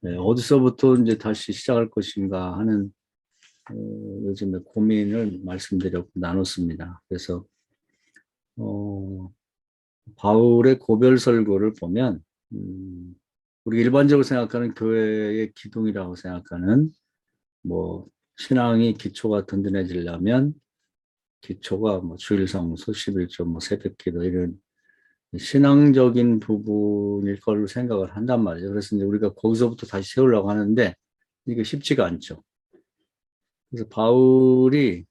어디서부터 이제 다시 시작할 것인가 하는 요즘에 고민을 말씀드렸고 나눴습니다. 그래서 바울의 고별설교를 보면 우리 일반적으로 생각하는 교회의 기둥이라고 생각하는 뭐 신앙이 기초가 든든해지려면 기초가 뭐 주일성수, 11조, 뭐 새벽기도 이런 신앙적인 부분일 걸로 생각을 한단 말이죠. 그래서 이제 우리가 거기서부터 다시 세우려고 하는데 이게 쉽지가 않죠. 그래서 바울이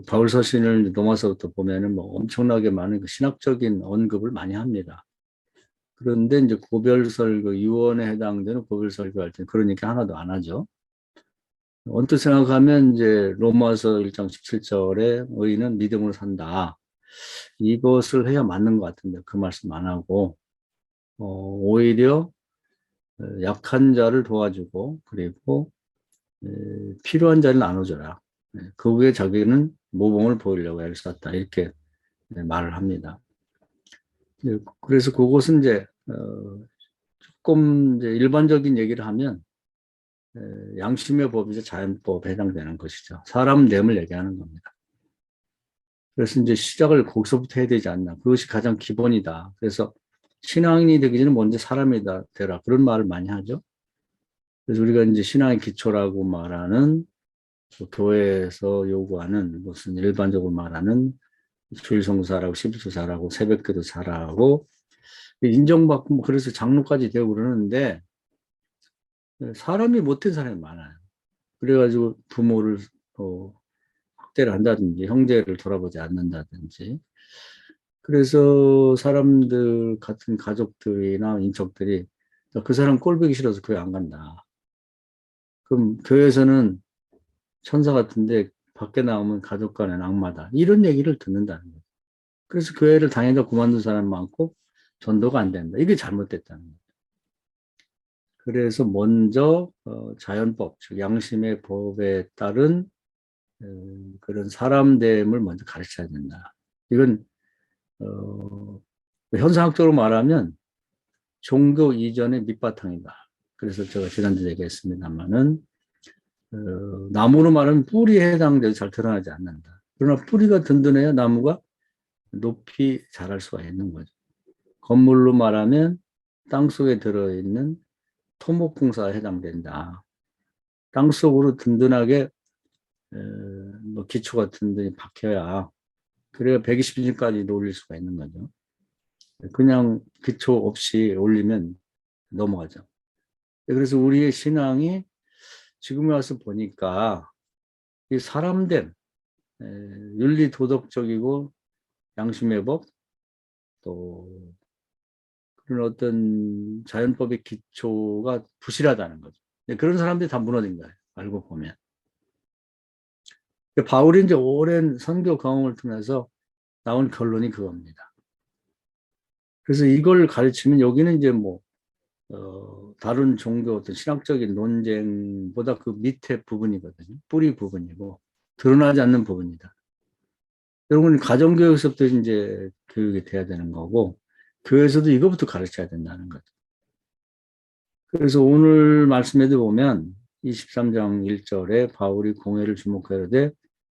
바울 서신을 넘어서부터 보면은 뭐 엄청나게 많은 그 신학적인 언급을 많이 합니다. 그런데 이제 고별설교, 유언에 해당되는 고별설교 할 때 그런 얘기 하나도 안 하죠. 언뜻 생각하면 이제 로마서 1장 17절에 의인은 믿음으로 산다. 이것을 해야 맞는 것 같은데 그 말씀 안 하고 오히려 약한 자를 도와주고 그리고 필요한 자를 나눠줘라. 그게 자기는 모범을 보이려고 애를 썼다. 이렇게 말을 합니다. 그래서 그것은 이제 조금 이제 일반적인 얘기를 하면 양심의 법이죠. 자연법에 해당되는 것이죠. 사람 됨을 얘기하는 겁니다. 그래서 이제 시작을 거기서부터 해야 되지 않나. 그것이 가장 기본이다. 그래서 신앙인이 되기 전에 먼저 사람이 되라. 그런 말을 많이 하죠. 그래서 우리가 이제 신앙의 기초라고 말하는 교회에서 요구하는 무슨 일반적으로 말하는 주일성사라고 12조사라고 새벽기도 잘하고 인정받고 뭐 그래서 장로까지 되고 그러는데 사람이 못된 사람이 많아요. 그래가지고 부모를 학대를 한다든지 형제를 돌아보지 않는다든지 그래서 사람들 같은 가족들이나 인척들이 그 사람 꼴 보기 싫어서 교회 안 간다. 그럼 교회에서는 천사 같은데 밖에 나오면 가족 간의 악마다. 이런 얘기를 듣는다는 거예요. 그래서 교회를 다니다 그만둔 사람 많고 전도가 안 된다. 이게 잘못됐다는 거예요. 그래서 먼저 자연법, 즉 양심의 법에 따른 그런 사람됨을 먼저 가르쳐야 된다. 이건 현상학적으로 말하면 종교 이전의 밑바탕이다. 그래서 제가 지난주에 얘기했습니다만은 나무로 말하면 뿌리에 해당돼서 잘 드러나지 않는다. 그러나 뿌리가 든든해야 나무가 높이 자랄 수가 있는 거죠. 건물로 말하면 땅속에 들어있는 토목공사에 해당된다. 땅속으로 든든하게 뭐 기초가 든든히 박혀야 그래야 120년까지 올릴 수가 있는 거죠. 그냥 기초 없이 올리면 넘어가죠. 그래서 우리의 신앙이 지금에 와서 보니까 이 사람됨, 윤리 도덕적이고 양심의 법, 또 그런 어떤 자연법의 기초가 부실하다는 거죠. 그런 사람들이 다 무너진 거예요. 알고 보면. 바울이 이제 오랜 선교 경험을 통해서 나온 결론이 그겁니다. 그래서 이걸 가르치면 여기는 이제 뭐 다른 종교 어떤 신학적인 논쟁보다 그 밑에 부분이거든요. 뿌리 부분이고 드러나지 않는 부분이다. 여러분 가정교육에서부터 이제 교육이 돼야 되는 거고 교회에서도 이것부터 가르쳐야 된다는 거죠. 그래서 오늘 말씀에도 보면 23장 1절에 바울이 공회를 주목하되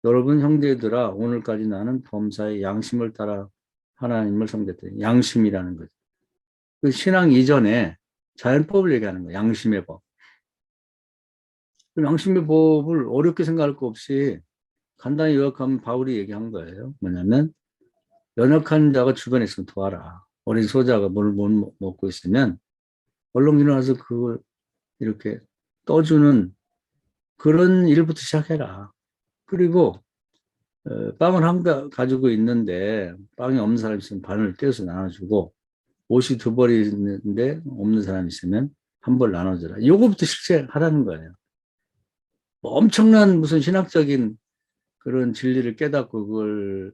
여러분 형제들아 오늘까지 나는 범사의 양심을 따라 하나님을 섬겼다. 양심이라는 거죠. 그 신앙 이전에 자연법을 얘기하는 거예요. 양심의 법. 양심의 법을 어렵게 생각할 거 없이 간단히 요약하면 바울이 얘기한 거예요. 뭐냐면 연약한 자가 주변에 있으면 도와라. 어린 소자가 뭘 못 먹고 있으면 얼른 일어나서 그걸 이렇게 떠주는 그런 일부터 시작해라. 그리고 빵을 한 개 가지고 있는데 빵이 없는 사람이 있으면 반을 떼어서 나눠주고 옷이 두 벌이 있는데 없는 사람이 있으면 한 벌 나눠줘라. 이거부터 실제하라는 거예요. 뭐 엄청난 무슨 신학적인 그런 진리를 깨닫고 그걸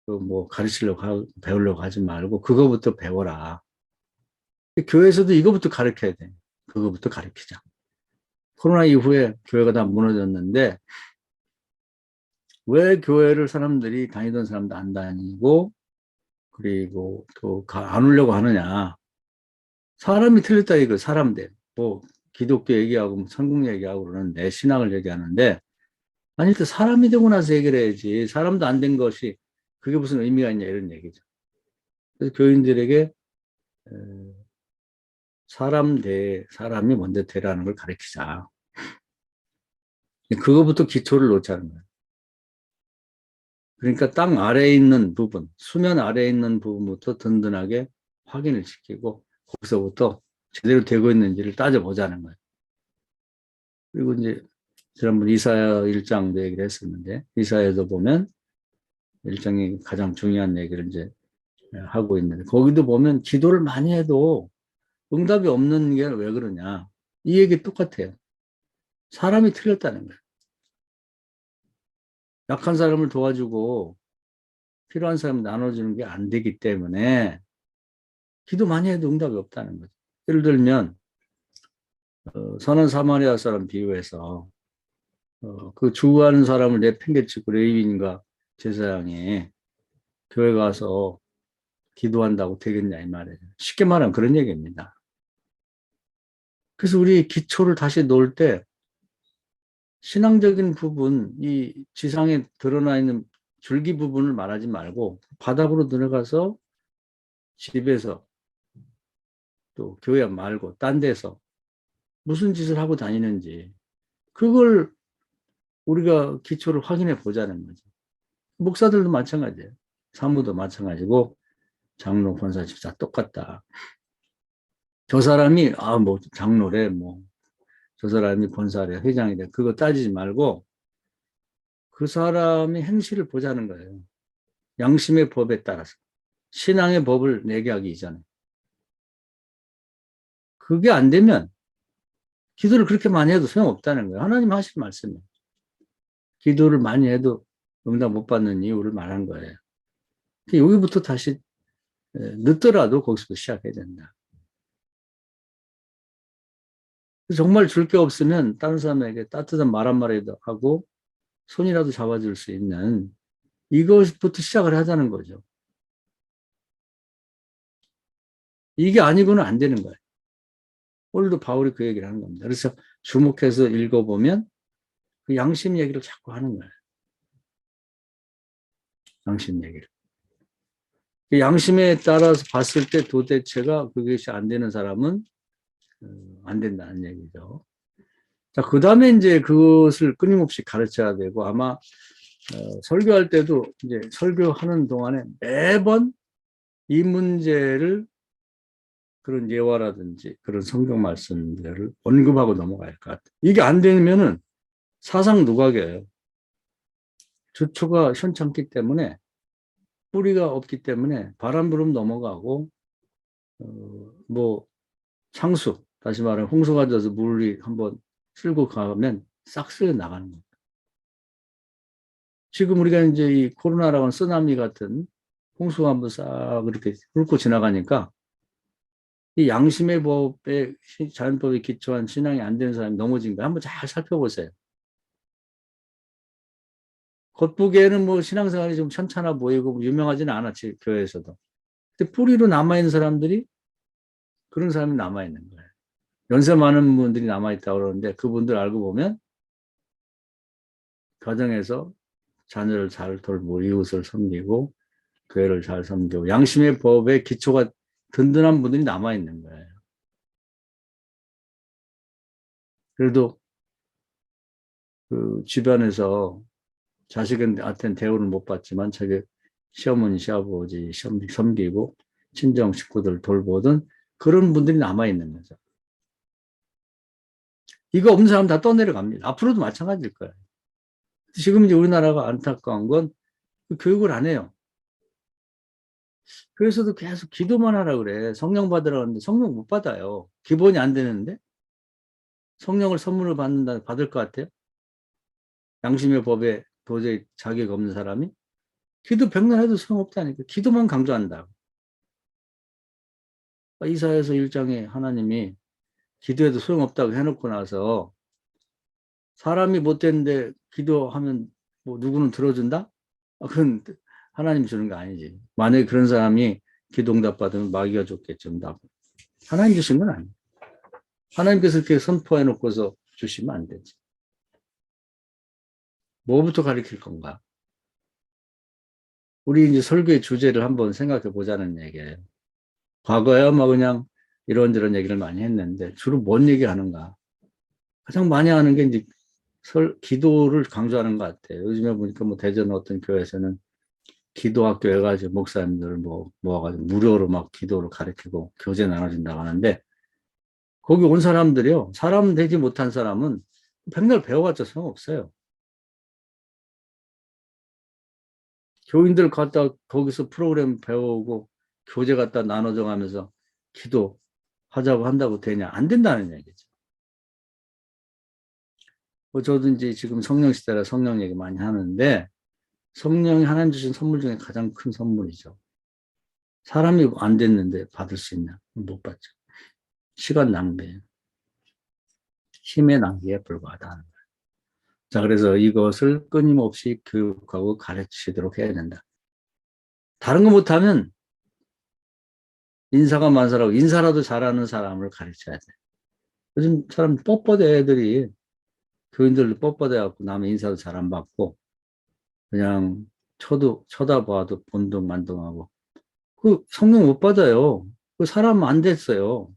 뭐 가르치려고 배우려고 하지 말고 그거부터 배워라. 교회에서도 이거부터 가르쳐야 돼. 그거부터 가르치자. 코로나 이후에 교회가 다 무너졌는데 왜 교회를 사람들이 다니던 사람도 안 다니고 그리고 또 안 오려고 하느냐. 사람이 틀렸다 이거 사람들. 뭐 기독교 얘기하고 뭐 천국 얘기하고 그러는데 신앙을 얘기하는데 아니 또 사람이 되고 나서 얘기를 해야지. 사람도 안 된 것이 그게 무슨 의미가 있냐 이런 얘기죠. 그래서 교인들에게 사람이 먼저 되라는 걸 가르치자. 그거부터 기초를 놓자는 거예요. 그러니까 땅 아래에 있는 부분, 수면 아래에 있는 부분부터 든든하게 확인을 시키고 거기서부터 제대로 되고 있는지를 따져보자는 거예요. 그리고 이제 지난번 이사야 1장도 얘기를 했었는데 이사야도 보면 1장이 가장 중요한 얘기를 이제 하고 있는데 거기도 보면 기도를 많이 해도 응답이 없는 게 왜 그러냐. 이 얘기 똑같아요. 사람이 틀렸다는 거예요. 약한 사람을 도와주고 필요한 사람 나눠주는 게 안 되기 때문에 기도 많이 해도 응답이 없다는 거죠. 예를 들면 선한 사마리아 사람 비유해서 그 주구하는 사람을 내팽개치고 레위인과 제사장이 교회 가서 기도한다고 되겠냐 이 말이에요. 쉽게 말하면 그런 얘기입니다. 그래서 우리 기초를 다시 놓을 때 신앙적인 부분, 이 지상에 드러나 있는 줄기 부분을 말하지 말고 바닥으로 들어가서 집에서 또 교회 말고 딴 데서 무슨 짓을 하고 다니는지 그걸 우리가 기초를 확인해 보자는 거죠. 목사들도 마찬가지예요. 사무도 마찬가지고 장로, 권사, 집사 똑같다. 저 사람이 뭐 장로래 뭐 저 사람이 권사래 회장이래 그거 따지지 말고 그 사람의 행실을 보자는 거예요. 양심의 법에 따라서 신앙의 법을 내게 하기 이전에 그게 안 되면 기도를 그렇게 많이 해도 소용없다는 거예요. 하나님 하신 말씀이에요. 기도를 많이 해도 응답 못 받는 이유를 말한 거예요. 여기부터 다시 늦더라도 거기서부터 시작해야 된다. 정말 줄 게 없으면 다른 사람에게 따뜻한 말 한마디도 하고 손이라도 잡아줄 수 있는 이것부터 시작을 하자는 거죠. 이게 아니고는 안 되는 거예요. 오늘도 바울이 그 얘기를 하는 겁니다. 그래서 주목해서 읽어보면 그 양심 얘기를 자꾸 하는 거예요. 양심 얘기를. 그 양심에 따라서 봤을 때 도대체가 그것이 안 되는 사람은 안 된다는 얘기죠. 자, 그 다음에 이제 그것을 끊임없이 가르쳐야 되고 아마 설교할 때도 이제 설교하는 동안에 매번 이 문제를 그런 예화라든지 그런 성경 말씀들을 언급하고 넘어갈 것 같아요. 이게 안 되면은 사상 누각이에요. 주초가 현찮기 때문에 뿌리가 없기 때문에 바람 부름 넘어가고 뭐 창수 다시 말하면 홍수가 져서 물이 한번 쓸고 가면 싹 쓸려 나가는 거예요. 지금 우리가 이제 이 코로나라고 하는 쓰나미 같은 홍수가 한번 싹 이렇게 훑고 지나가니까 이 양심의 법에 자연법에 기초한 신앙이 안 되는 사람이 넘어진 거 한번 잘 살펴보세요. 겉보기에는 뭐 신앙생활이 좀 천찮아 보이고 유명하지는 않았지 교회에서도. 근데 뿌리로 남아있는 사람들이 그런 사람이 남아있는 거예요. 연세 많은 분들이 남아있다고 그러는데 그분들 알고 보면 가정에서 자녀를 잘 돌보고 이웃을 섬기고 교회를 잘 섬기고 양심의 법의 기초가 든든한 분들이 남아있는 거예요. 그래도 그 주변에서 자식한테는 대우를 못 받지만 자기 시어머니, 시아버지 섬기고 친정 식구들 돌보던 그런 분들이 남아있는 거죠. 이거 없는 사람 다 떠내려갑니다. 앞으로도 마찬가지일 거예요. 지금 이제 우리나라가 안타까운 건 교육을 안 해요. 그래서도 계속 기도만 하라 그래. 성령 받으라고 하는데 성령 못 받아요. 기본이 안 되는데 성령을 선물을 받을 것 같아요. 양심의 법에 도저히 자격 없는 사람이 기도 백날 해도 소용없다니까. 기도만 강조한다. 이사야서 1장에 하나님이 기도해도 소용없다고 해놓고 나서 사람이 못됐는데 기도하면 뭐 누구는 들어준다? 그건 하나님 주는 거 아니지. 만약에 그런 사람이 기도응답 받으면 마귀가 줬겠죠, 응답. 하나님 주신 건 아니에요. 하나님께서 이렇게 선포해 놓고서 주시면 안 되지. 뭐부터 가르칠 건가? 우리 이제 설교의 주제를 한번 생각해 보자는 얘기예요. 과거에 뭐 그냥 이런저런 얘기를 많이 했는데 주로 뭔 얘기 하는가? 가장 많이 하는 게 이제 기도를 강조하는 것 같아요. 요즘에 보니까 뭐 대전 어떤 교회에서는 기도학교 해가지고 목사님들을 모아가지고 무료로 막 기도를 가르치고 교재 나눠준다고 하는데 거기 온 사람들이요. 사람 되지 못한 사람은 백날 배워봤자 소용없어요. 교인들 갖다 거기서 프로그램 배우고 교재 갖다 나눠줘 가면서 기도하자고 한다고 되냐? 안 된다는 얘기죠. 뭐 저도 이제 지금 성령 시대라 성령 얘기 많이 하는데 성령이 하나님 주신 선물 중에 가장 큰 선물이죠. 사람이 안 됐는데 받을 수 있냐? 못 받죠. 시간 낭비, 힘의 낭비에 불과하다. 자, 그래서 이것을 끊임없이 교육하고 가르치도록 해야 된다. 다른 거 못하면 인사가 만사라고 인사라도 잘하는 사람을 가르쳐야 돼. 요즘 사람 뻣뻣해 애들이 교인들도 뻣뻣해갖고 남의 인사도 잘 안 받고 그냥 쳐다봐도 본동만동하고 그 성령 못 받아요. 그 사람 안 됐어요.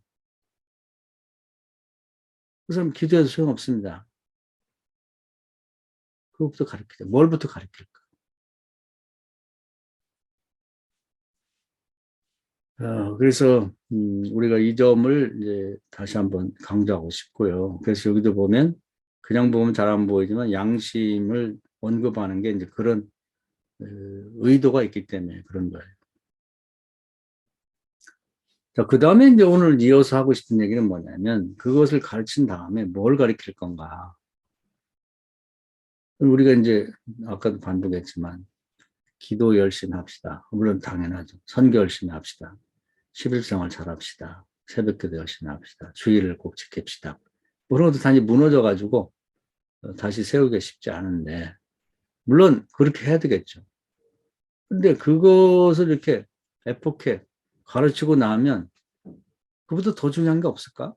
그 사람 기도해도 소용없습니다. 그것부터 가르치자. 뭘부터 가르칠까? 그래서 우리가 이 점을 이제 다시 한번 강조하고 싶고요. 그래서 여기도 보면 그냥 보면 잘 안 보이지만 양심을 언급하는 게 이제 그런 의도가 있기 때문에 그런 거예요. 자, 그 다음에 이제 오늘 이어서 하고 싶은 얘기는 뭐냐면 그것을 가르친 다음에 뭘 가르칠 건가. 우리가 이제 아까도 반복했지만 기도 열심히 합시다. 물론 당연하죠. 선교 열심히 합시다. 11생활 잘합시다. 새벽기도 열심히 합시다. 주의를 꼭 지킵시다. 그런 것도 단지 무너져가지고 다시 세우기가 쉽지 않은데 물론 그렇게 해야 되겠죠. 근데 그것을 이렇게 에포케 가르치고 나면 그보다 더 중요한 게 없을까?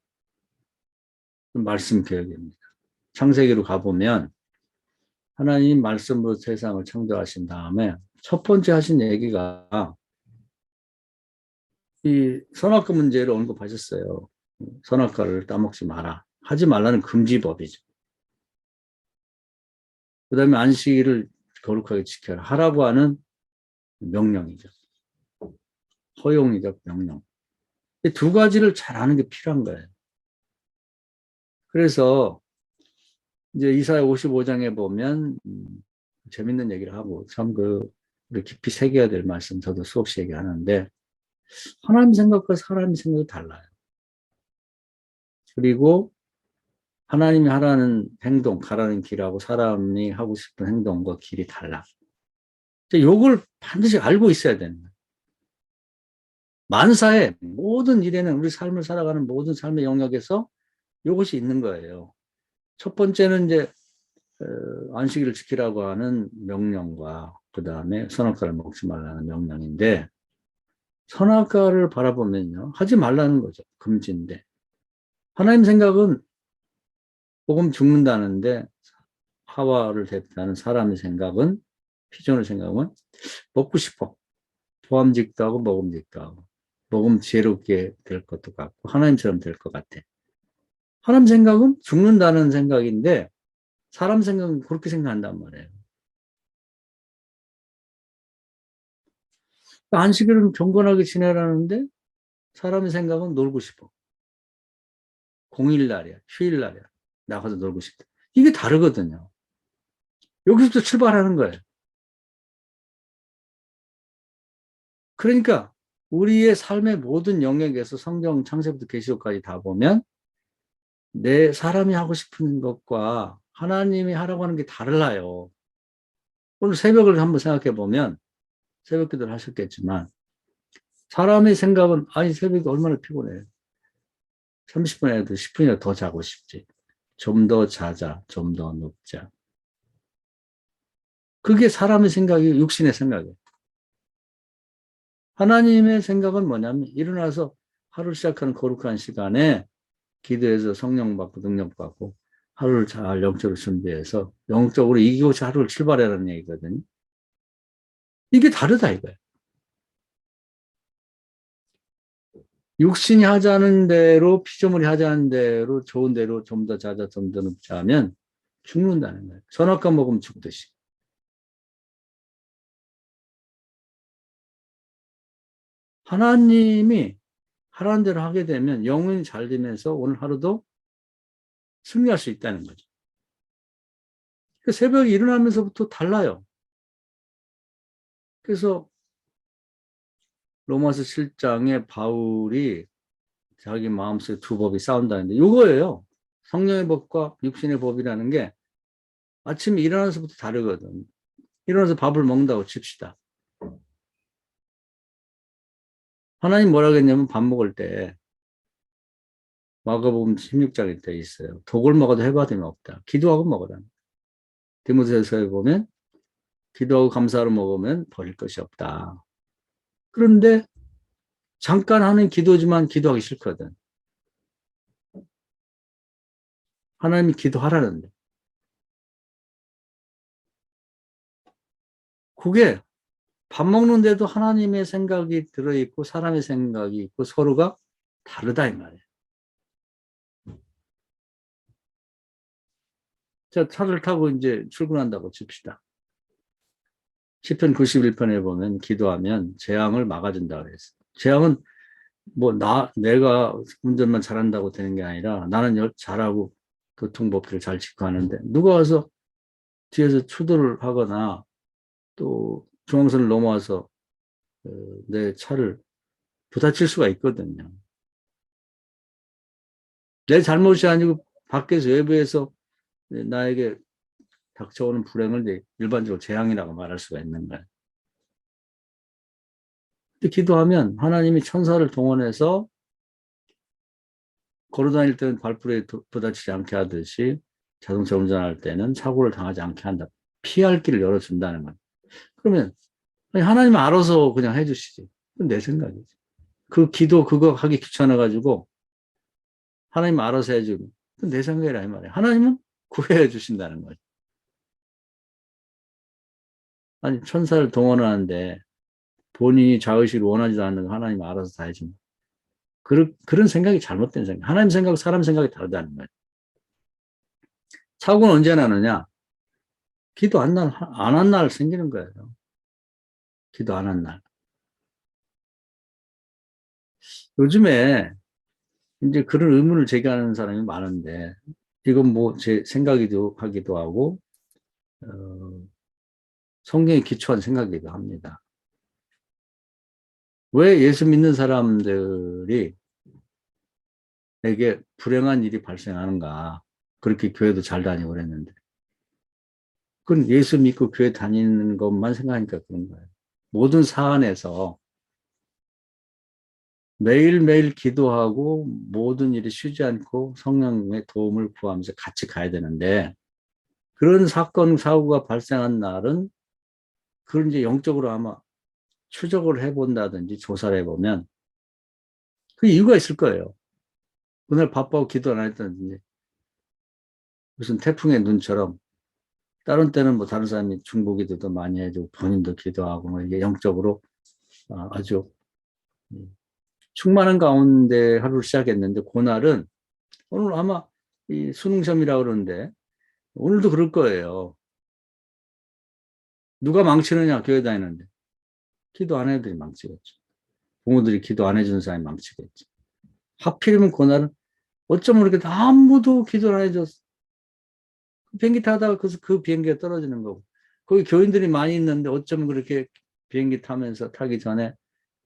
말씀 교육입니다. 창세기로 가보면 하나님 말씀으로 세상을 창조하신 다음에 첫 번째 하신 얘기가 이 선악과 문제를 언급하셨어요. 선악과를 따먹지 마라. 하지 말라는 금지법이죠. 그 다음에 안식일을 거룩하게 지켜라. 하라고 하는 명령이죠. 허용이적 명령. 이 두 가지를 잘 아는 게 필요한 거예요. 그래서 이제 이사야 55장에 보면 재밌는 얘기를 하고 참 우리 깊이 새겨야 될 말씀 저도 수없이 얘기하는데 하나님 생각과 사람의 생각이 달라요. 그리고 하나님이 하라는 행동, 가라는 길하고 사람이 하고 싶은 행동과 길이 달라. 이걸 반드시 알고 있어야 되는 거예요. 만사의 모든 일에는 우리 삶을 살아가는 모든 삶의 영역에서 이것이 있는 거예요. 첫 번째는 이제 안식일을 지키라고 하는 명령과 그 다음에 선악과를 먹지 말라는 명령인데 선악과를 바라보면요. 하지 말라는 거죠. 금지인데. 하나님 생각은 복음 죽는다는데 하와를 대표하는 사람의 생각은 피조의 생각은 먹고 싶어. 보암직도 하고 먹음직도 하고 먹음 지혜롭게 될 것도 같고 하나님처럼 될 것 같아. 하나님 생각은 죽는다는 생각인데 사람 생각은 그렇게 생각한단 말이에요. 안식일은 경건하게 지내라는데 사람의 생각은 놀고 싶어. 공휴일날이야. 휴일날이야. 나가서 놀고 싶다. 이게 다르거든요. 여기서부터 출발하는 거예요. 그러니까 우리의 삶의 모든 영역에서 성경 창세부터 계시록까지 다 보면 내 사람이 하고 싶은 것과 하나님이 하라고 하는 게 달라요. 오늘 새벽을 한번 생각해 보면 새벽 기도를 하셨겠지만 사람의 생각은 아니 새벽이 얼마나 피곤해. 30분이라도 10분이라도 더 자고 싶지. 좀 더 자자. 좀 더 눕자. 그게 사람의 생각이 육신의 생각이에요. 하나님의 생각은 뭐냐면 일어나서 하루 시작하는 거룩한 시간에 기도해서 성령 받고 능력 받고 하루를 잘 영적으로 준비해서 영적으로 이기고 하루를 출발하라는 얘기거든요. 이게 다르다 이거예요. 육신이 하자는 대로 피조물이 하자는 대로 좋은 대로 좀 더 자자 좀 더 눕자 하면 죽는다는 거예요. 선악과 먹으면 죽듯이. 하나님이 하라는 대로 하게 되면 영혼이 잘 되면서 오늘 하루도 승리할 수 있다는 거죠. 그 새벽에 일어나면서부터 달라요. 그래서 로마서 7장에 바울이 자기 마음속에 두 법이 싸운다는데 이거예요. 성령의 법과 육신의 법이라는 게 아침에 일어나서부터 다르거든. 일어나서 밥을 먹는다고 칩시다. 하나님 뭐라 그랬냐면 밥 먹을 때 마가복음 16장에 돼 있어요. 독을 먹어도 해받음이 없다. 기도하고 먹으라. 디모데서에 보면 기도하고 감사로 먹으면 버릴 것이 없다. 그런데 잠깐 하는 기도지만 기도하기 싫거든. 하나님이 기도하라는데. 그게 밥 먹는데도 하나님의 생각이 들어있고 사람의 생각이 있고 서로가 다르다 이 말이에요. 자, 차를 타고 이제 출근한다고 칩시다. 시편 91편에 보면 기도하면 재앙을 막아준다 그랬어요. 재앙은 뭐 내가 운전만 잘한다고 되는 게 아니라 나는 잘하고 교통법규를 잘 지키고 하는데 누가 와서 뒤에서 추돌을 하거나 또 중앙선을 넘어와서 내 차를 부딪힐 수가 있거든요. 내 잘못이 아니고 밖에서 외부에서 나에게 닥쳐오는 불행을 일반적으로 재앙이라고 말할 수가 있는 거예요. 근데 기도하면 하나님이 천사를 동원해서 걸어다닐 때는 발불에 부딪히지 않게 하듯이 자동차 운전할 때는 사고를 당하지 않게 한다. 피할 길을 열어준다는 거예요. 그러면 하나님 알아서 그냥 해주시지. 그건 내 생각이지. 그 기도 그거 하기 귀찮아가지고 하나님 알아서 해주고 그건 내 생각이라 이 말이에요. 하나님은 구해해 주신다는 거예요. 아니 천사를 동원하는데 본인이 자의식을 원하지도 않는 거 하나님 알아서 다 해준다. 그런 생각이 잘못된 생각. 하나님 생각, 사람 생각이 다르다는 거예요. 사고는 언제 나느냐? 기도 안 한 날 생기는 거예요. 기도 안 한 날. 요즘에 이제 그런 의문을 제기하는 사람이 많은데, 이건 뭐 제 생각이기도 하기도 하고, 어, 성경에 기초한 생각이기도 합니다. 왜 예수 믿는 사람들이 에게 불행한 일이 발생하는가? 그렇게 교회도 잘 다니고 그랬는데. 그건 예수 믿고 교회 다니는 것만 생각하니까 그런 거예요. 모든 사안에서 매일매일 기도하고 모든 일이 쉬지 않고 성령의 도움을 구하면서 같이 가야 되는데 그런 사건, 사고가 발생한 날은 그걸 이제 영적으로 아마 추적을 해본다든지 조사를 해보면 그 이유가 있을 거예요. 그날 바빠고 기도 안 했다든지 무슨 태풍의 눈처럼 다른 때는 뭐 다른 사람이 중보기도도 많이 해주고 본인도 기도하고 뭐 이게 영적으로 아주 충만한 가운데 하루를 시작했는데 그날은 오늘 아마 이 수능 시험이라고 그러는데 오늘도 그럴 거예요. 누가 망치느냐 교회 다니는데 기도 안 해도 망치겠죠. 부모들이 기도 안 해주는 사람이 망치겠죠. 하필이면 그날은 어쩌면 이렇게 아무도 기도를 안 해줬어. 비행기 타다가 그 비행기가 떨어지는 거고 거기 교인들이 많이 있는데 어쩌면 그렇게 비행기 타면서 타기 전에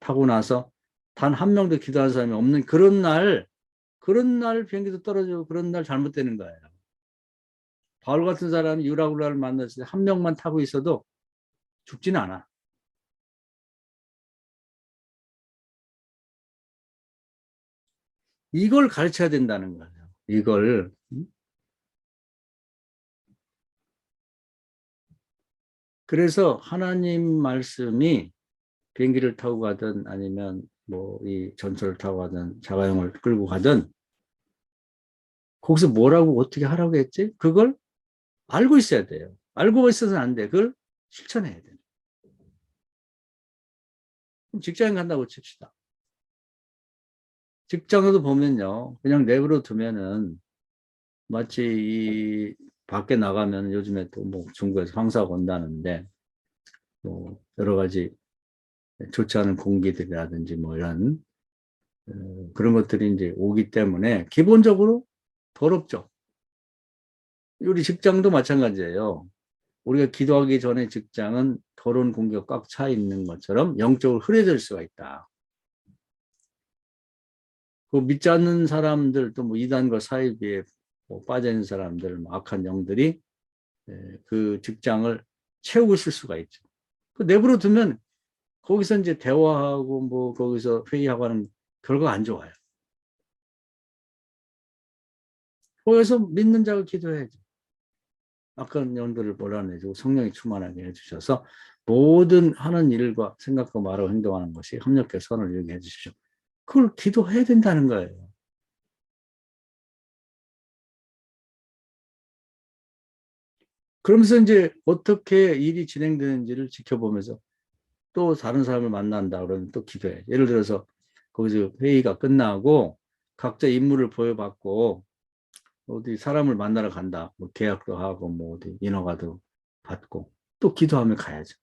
타고 나서 단 한 명도 기도하는 사람이 없는 그런 날 비행기도 떨어지고 그런 날 잘못되는 거예요. 바울 같은 사람이 유라굴라를 만났을 때 한 명만 타고 있어도 죽지는 않아. 이걸 가르쳐야 된다는 거예요. 이걸. 그래서 하나님 말씀이 비행기를 타고 가든 아니면 뭐 이 전철을 타고 가든 자가용을 끌고 가든 거기서 뭐라고 어떻게 하라고 했지? 그걸 알고 있어야 돼요. 알고 있어서는 안 돼. 그걸 실천해야 돼. 그럼 직장인 간다고 칩시다. 직장에도 보면요. 그냥 내버려 두면은 마치 이 밖에 나가면 요즘에 또 뭐 중국에서 황사가 온다는데 뭐 여러 가지 좋지 않은 공기들이라든지 뭐 이런 그런 것들이 이제 오기 때문에 기본적으로 더럽죠. 우리 직장도 마찬가지예요. 우리가 기도하기 전에 직장은 더러운 공기가 꽉 차 있는 것처럼 영적으로 흐려질 수가 있다. 그 믿지 않는 사람들 또 뭐 이단과 사이비에 뭐 빠져 있는 사람들, 뭐 악한 영들이 그 직장을 채우고 있을 수가 있죠. 그 내버려 두면 거기서 이제 대화하고 뭐 거기서 회의하고 하는 결과가 안 좋아요. 거기서 믿는 자가 기도해야죠. 악한 영들을 몰아내주고 성령이 충만하게 해주셔서 모든 하는 일과 생각과 말하고 행동하는 것이 협력해 선을 이루게 해주십시오. 그걸 기도해야 된다는 거예요. 그러면서 이제 어떻게 일이 진행되는지를 지켜보면서 또 다른 사람을 만난다 그러면 또 기도해. 예를 들어서 거기서 회의가 끝나고 각자 임무를 보여받고 어디 사람을 만나러 간다. 뭐 계약도 하고 뭐 어디 인허가도 받고 또 기도하며 가야죠.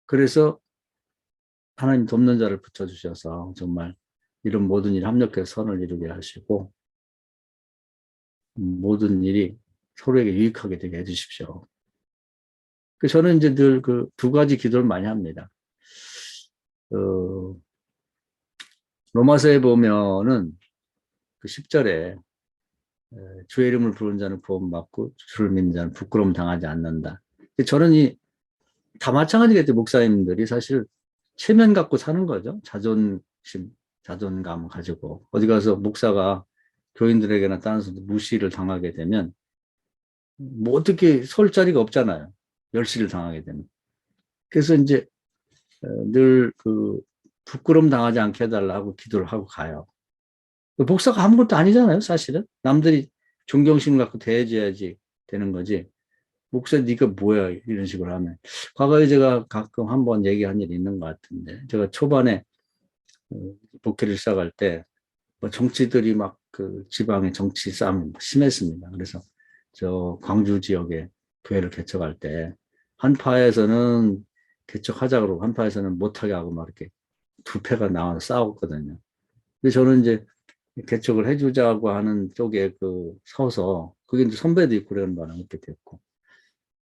그래서 하나님 돕는 자를 붙여주셔서 정말 이런 모든 일 합력해서 선을 이루게 하시고 모든 일이 서로에게 유익하게 되게 해주십시오. 저는 이제 늘 그 두 가지 기도를 많이 합니다. 어, 로마서에 보면은 그 10절에 주의 이름을 부르는 자는 구원받고 주를 믿는 자는 부끄러움 당하지 않는다. 저는 다 마찬가지겠죠. 목사님들이 사실 체면 갖고 사는 거죠. 자존심, 자존감 가지고 어디 가서 목사가 교인들에게나 다른 사람들 무시를 당하게 되면 뭐 어떻게 설 자리가 없잖아요. 멸시를 당하게 되면. 그래서 이제 늘 그 부끄러움 당하지 않게 해달라고 기도를 하고 가요. 목사가 아무것도 아니잖아요, 사실은. 남들이 존경심 갖고 대해줘야지 되는 거지. 목사 네가 뭐야 이런 식으로 하면. 과거에 제가 가끔 한번 얘기한 일이 있는 것 같은데 제가 초반에 어, 목회를 시작할 때 뭐 정치들이 막 그 지방의 정치 싸움이 심했습니다. 그래서 저 광주 지역에 교회를 개척할 때 한파에서는 개척하자 그러고 한파에서는 못하게 하고 막 이렇게 두 패가 나와서 싸웠거든요. 근데 저는 이제 개척을 해주자고 하는 쪽에 그 서서 그게 이제 선배도 있고 그러는 바람에 이렇게 됐고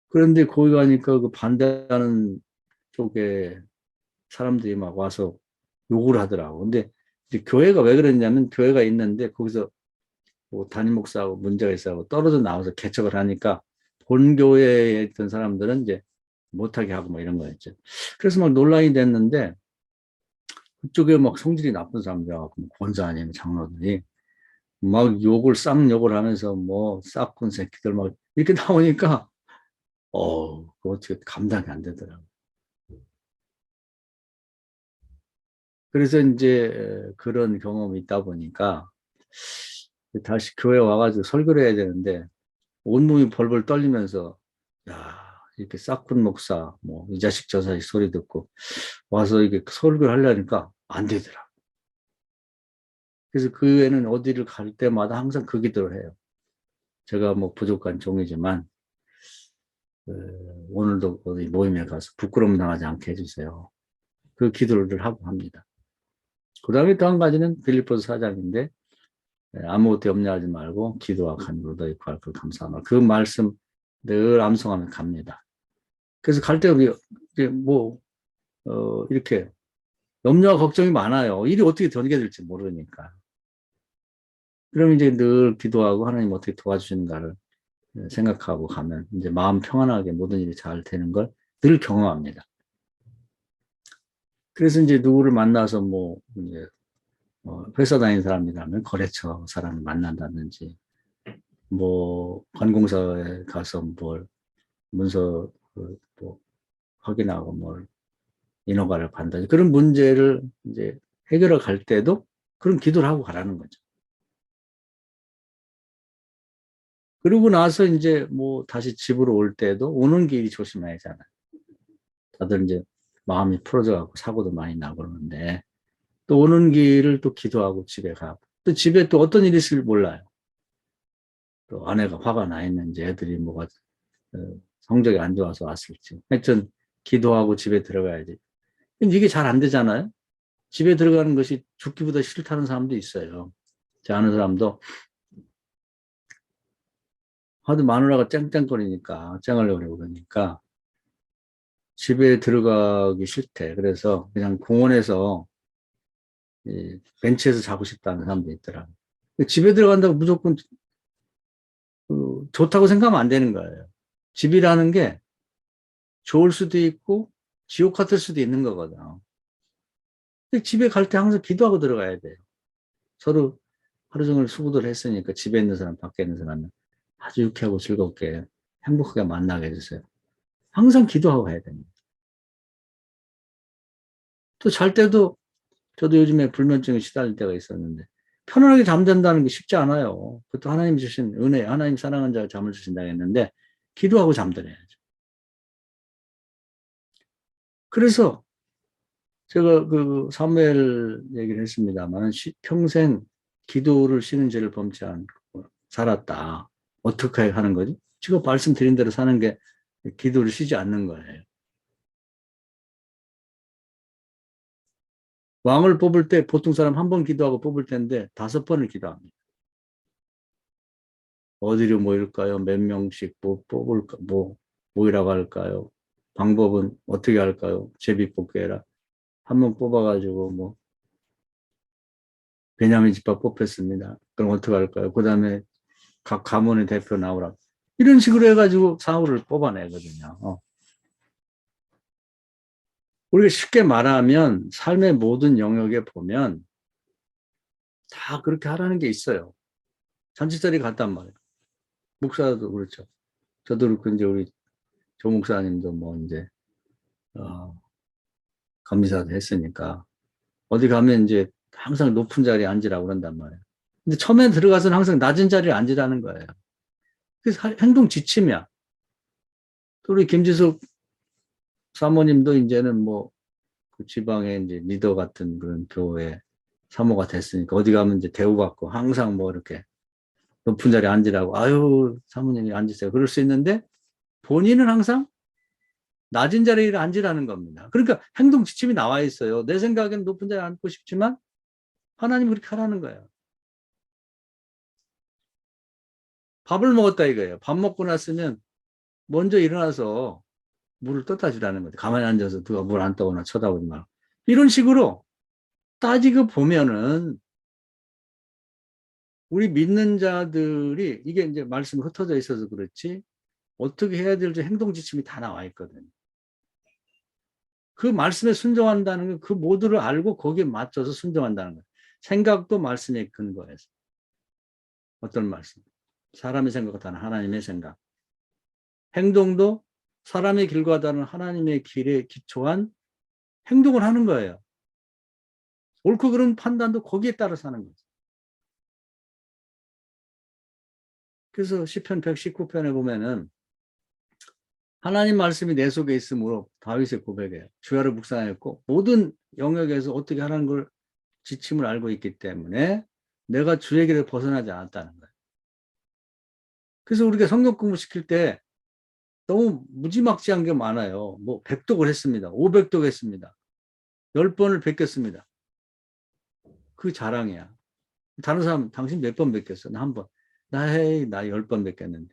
그런데 거기 가니까 그 반대하는 쪽에 사람들이 막 와서 욕을 하더라고. 근데 이제 교회가 왜 그랬냐면 교회가 있는데 거기서 뭐 담임 목사하고 문제가 있어서 떨어져 나와서 개척을 하니까 본 교회에 있던 사람들은 이제 못하게 하고 뭐 이런 거였죠. 그래서 막 논란이 됐는데 그쪽에 막 성질이 나쁜 사람들 하고 권사 아니면 장로들이 막 욕을 쌍욕을 하면서 뭐 싹군 새끼들 막 이렇게 나오니까 그거 어떻게 감당이 안 되더라고. 그래서 이제 그런 경험이 있다 보니까 다시 교회 와가지고 설교를 해야 되는데 온몸이 벌벌 떨리면서 야 이렇게 싹군 목사 뭐 이 자식 저 자식 소리 듣고 와서 이게 설교를 하려니까 안 되더라. 그래서 그 애는 어디를 갈 때마다 항상 그 기도를 해요. 제가 뭐 부족한 종이지만 오늘도 어디 모임에 가서 부끄러움 당하지 않게 해주세요. 그 기도를 하고 합니다. 그 다음에 또 한 가지는 빌립보서 4장인데 아무것도 염려하지 말고 기도와 간구로 너희 구할 걸 감사하노라. 그 말씀 늘 암송하면 갑니다. 그래서 갈 때 우리 뭐 이렇게 염려와 걱정이 많아요. 일이 어떻게 전개될지 모르니까. 그럼 이제 늘 기도하고 하나님 어떻게 도와주시는가를 생각하고 가면 이제 마음 평안하게 모든 일이 잘 되는 걸 늘 경험합니다. 그래서 이제 누구를 만나서 뭐 이제 회사 다니는 사람이라면 거래처 사람을 만난다든지 뭐 관공서에 가서 뭘 문서 뭐 확인하고 뭘 인허가를 간다든지 그런 문제를 이제 해결해 갈 때도 그런 기도를 하고 가라는 거죠. 그러고 나서 이제 뭐 다시 집으로 올 때도 오는 길이 조심해야잖아요. 다들 이제 마음이 풀어져 갖고 사고도 많이 나고 그러는데 또 오는 길을 또 기도하고 집에 가고 또 집에 또 어떤 일이 있을지 몰라요. 또 아내가 화가 나 있는지 애들이 뭐가 성적이 안 좋아서 왔을지. 하여튼 기도하고 집에 들어가야지. 근데 이게 잘 안 되잖아요. 집에 들어가는 것이 죽기보다 싫다는 사람도 있어요. 제 아는 사람도 하도 마누라가 쨍쨍거리니까 쨍하려고 그러고 그러니까 집에 들어가기 싫대. 그래서 그냥 공원에서 벤치에서 자고 싶다는 사람도 있더라고요. 집에 들어간다고 무조건 좋다고 생각하면 안 되는 거예요. 집이라는 게 좋을 수도 있고 지옥 같을 수도 있는 거거든. 근데 집에 갈 때 항상 기도하고 들어가야 돼요. 서로 하루 종일 수고들 했으니까 집에 있는 사람, 밖에 있는 사람은 아주 유쾌하고 즐겁게 행복하게 만나게 해주세요. 항상 기도하고 가야 됩니다. 또 잘 때도 저도 요즘에 불면증에 시달릴 때가 있었는데 편안하게 잠든다는 게 쉽지 않아요. 그것도 하나님 주신 은혜, 하나님 사랑하는 자가 잠을 주신다고 했는데 기도하고 잠들어야죠. 그래서 제가 그 사무엘 얘기를 했습니다만 평생 기도를 쉬는 죄를 범치 않고 살았다. 어떻게 하는 거지? 지금 말씀드린 대로 사는 게 기도를 쉬지 않는 거예요. 왕을 뽑을 때 보통 사람 한 번 기도하고 뽑을 텐데 5번을 기도합니다. 어디로 모일까요? 몇 명씩 뭐 뽑을까? 뭐 모이라고 할까요? 방법은 어떻게 할까요? 제비 뽑기해라. 한 번 뽑아가지고 뭐 베냐민 집합 뽑혔습니다. 그럼 어떻게 할까요? 그 다음에 각 가문의 대표 나오라. 이런 식으로 해가지고 사후를 뽑아내거든요. 우리가 쉽게 말하면 삶의 모든 영역에 보면 다 그렇게 하라는 게 있어요. 잔치자리 갔단 말이에요. 목사도 그렇죠. 저도 그렇고 이제 우리 조 목사님도 뭐 이제 어, 감리사도 했으니까 어디 가면 이제 항상 높은 자리에 앉으라고 그런단 말이에요. 근데 처음에 들어가서는 항상 낮은 자리에 앉으라는 거예요. 그래서 행동 지침이야. 또 우리 김지숙 사모님도 이제는 뭐 그 지방의 이제 리더 같은 그런 교회 사모가 됐으니까 어디 가면 이제 대우받고 항상 뭐 이렇게 높은 자리에 앉으라고 아유 사모님이 앉으세요. 그럴 수 있는데 본인은 항상 낮은 자리에 앉으라는 겁니다. 그러니까 행동 지침이 나와 있어요. 내 생각엔 높은 자리에 앉고 싶지만 하나님 그렇게 하라는 거예요. 밥을 먹었다 이거예요. 밥 먹고 났으면 먼저 일어나서 물을 떠다 주라는 거죠. 가만히 앉아서 누가 물 안 떠오나 쳐다보지 말고. 이런 식으로 따지고 보면은 우리 믿는 자들이 이게 이제 말씀이 흩어져 있어서 그렇지 어떻게 해야 될지 행동 지침이 다 나와 있거든요. 그 말씀에 순종한다는 건 그 모두를 알고 거기에 맞춰서 순종한다는 거예요. 생각도 말씀에 근거해서. 어떤 말씀? 사람의 생각과 다른 하나님의 생각. 행동도 사람의 길과 다른 하나님의 길에 기초한 행동을 하는 거예요. 옳고 그른 판단도 거기에 따라서 하는 거죠. 그래서 시편 119편에 보면은 하나님 말씀이 내 속에 있으므로 다윗의 고백이에요. 주야를 묵상하였고 모든 영역에서 어떻게 하는 걸 지침을 알고 있기 때문에 내가 주의 길을 벗어나지 않았다는 거예요. 그래서 우리가 성경 공부 시킬 때 너무 무지막지한 게 많아요. 뭐 100독을 했습니다. 500독 했습니다. 10번을 뵙겠습니다. 그 자랑이야. 다른 사람 당신 몇 번 뵙겠어? 나 한 번. 나 10번 뵙겠는데.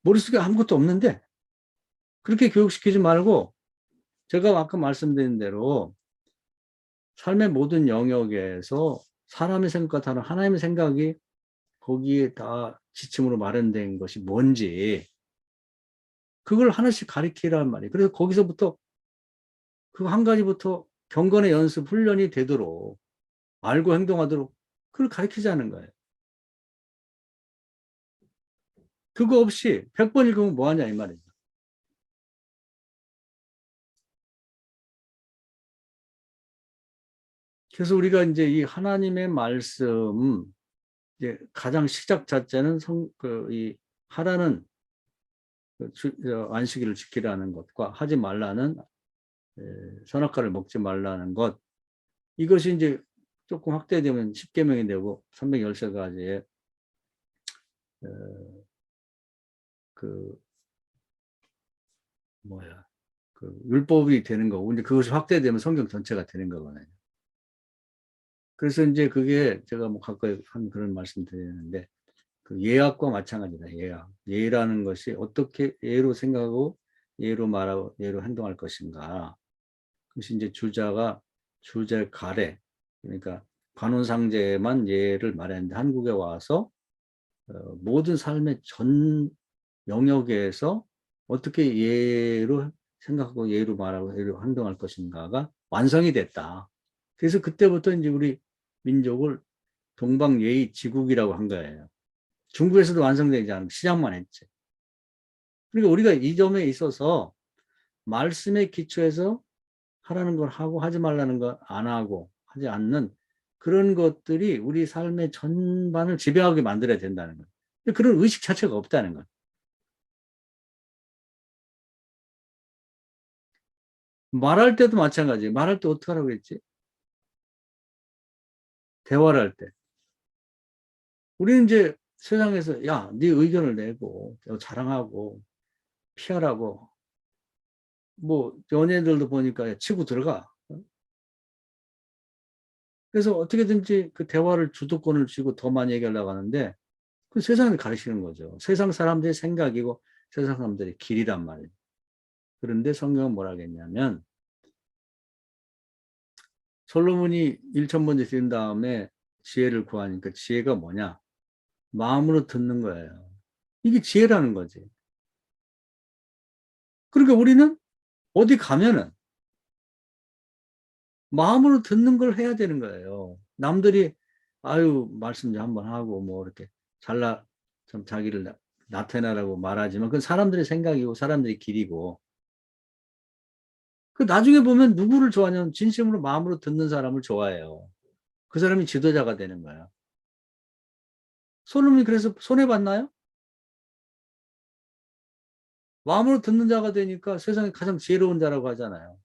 머릿속에 아무것도 없는데 그렇게 교육시키지 말고 제가 아까 말씀드린 대로 삶의 모든 영역에서 사람의 생각과 다른 하나님의 생각이 거기에 다 지침으로 마련된 것이 뭔지 그걸 하나씩 가리키란 말이에요. 그래서 거기서부터 그 한 가지부터 경건의 연습 훈련이 되도록 알고 행동하도록 그걸 가리키자는 거예요. 그거 없이 100번 읽으면 뭐하냐 이 말이죠. 그래서 우리가 이제 이 하나님의 말씀, 이제 가장 시작 자체는 이 하라는 안식일을 지키라는 것과 하지 말라는 선악과를 먹지 말라는 것, 이것이 이제 조금 확대되면 10계명이 되고 313가지의 그 뭐야 그 율법이 되는 거고, 이제 그것이 확대되면 성경 전체가 되는 거거든요. 그래서 이제 그게 제가 뭐 가까이 한 그런 말씀 드리는데, 그 예약과 마찬가지다. 예약. 예라는 것이 어떻게 예로 생각하고 예로 말하고 예로 행동할 것인가. 그것이 이제 주제 가래. 그러니까 관혼상제만 예를 말했는데, 한국에 와서 모든 삶의 전 영역에서 어떻게 예로 생각하고 예로 말하고 예로 행동할 것인가가 완성이 됐다. 그래서 그때부터 이제 우리 민족을 동방예의지국이라고 한 거예요. 중국에서도 완성되지 않은, 시작만 했지. 그러니까 우리가 이 점에 있어서 말씀에 기초해서 하라는 걸 하고 하지 말라는 걸 안 하고 하지 않는 그런 것들이 우리 삶의 전반을 지배하게 만들어야 된다는 거예요. 그런 의식 자체가 없다는 거예요. 말할 때도 마찬가지예요. 말할 때 어떻게 하라고 했지? 대화를 할 때. 우리는 이제 세상에서 야, 네 의견을 내고 자랑하고 피하라고, 뭐 연예인들도 보니까 야, 치고 들어가. 그래서 어떻게든지 그 대화를 주도권을 쥐고 더 많이 얘기하려고 하는데, 그 세상을 가르치는 거죠. 세상 사람들의 생각이고 세상 사람들의 길이란 말이에요. 그런데 성경은 뭐라 하겠냐면, 솔로몬이 1,000번째 드린 다음에 지혜를 구하니까 지혜가 뭐냐? 마음으로 듣는 거예요. 이게 지혜라는 거지. 그러니까 우리는 어디 가면은 마음으로 듣는 걸 해야 되는 거예요. 남들이 아유 말씀 좀 한번 하고 뭐 이렇게 잘나 좀 자기를 나타내라고 말하지만, 그건 사람들의 생각이고 사람들의 길이고, 그 나중에 보면 누구를 좋아하냐면 진심으로 마음으로 듣는 사람을 좋아해요. 그 사람이 지도자가 되는 거야. 솔로몬이 그래서 손해봤나요? 마음으로 듣는 자가 되니까 세상에 가장 지혜로운 자라고 하잖아요.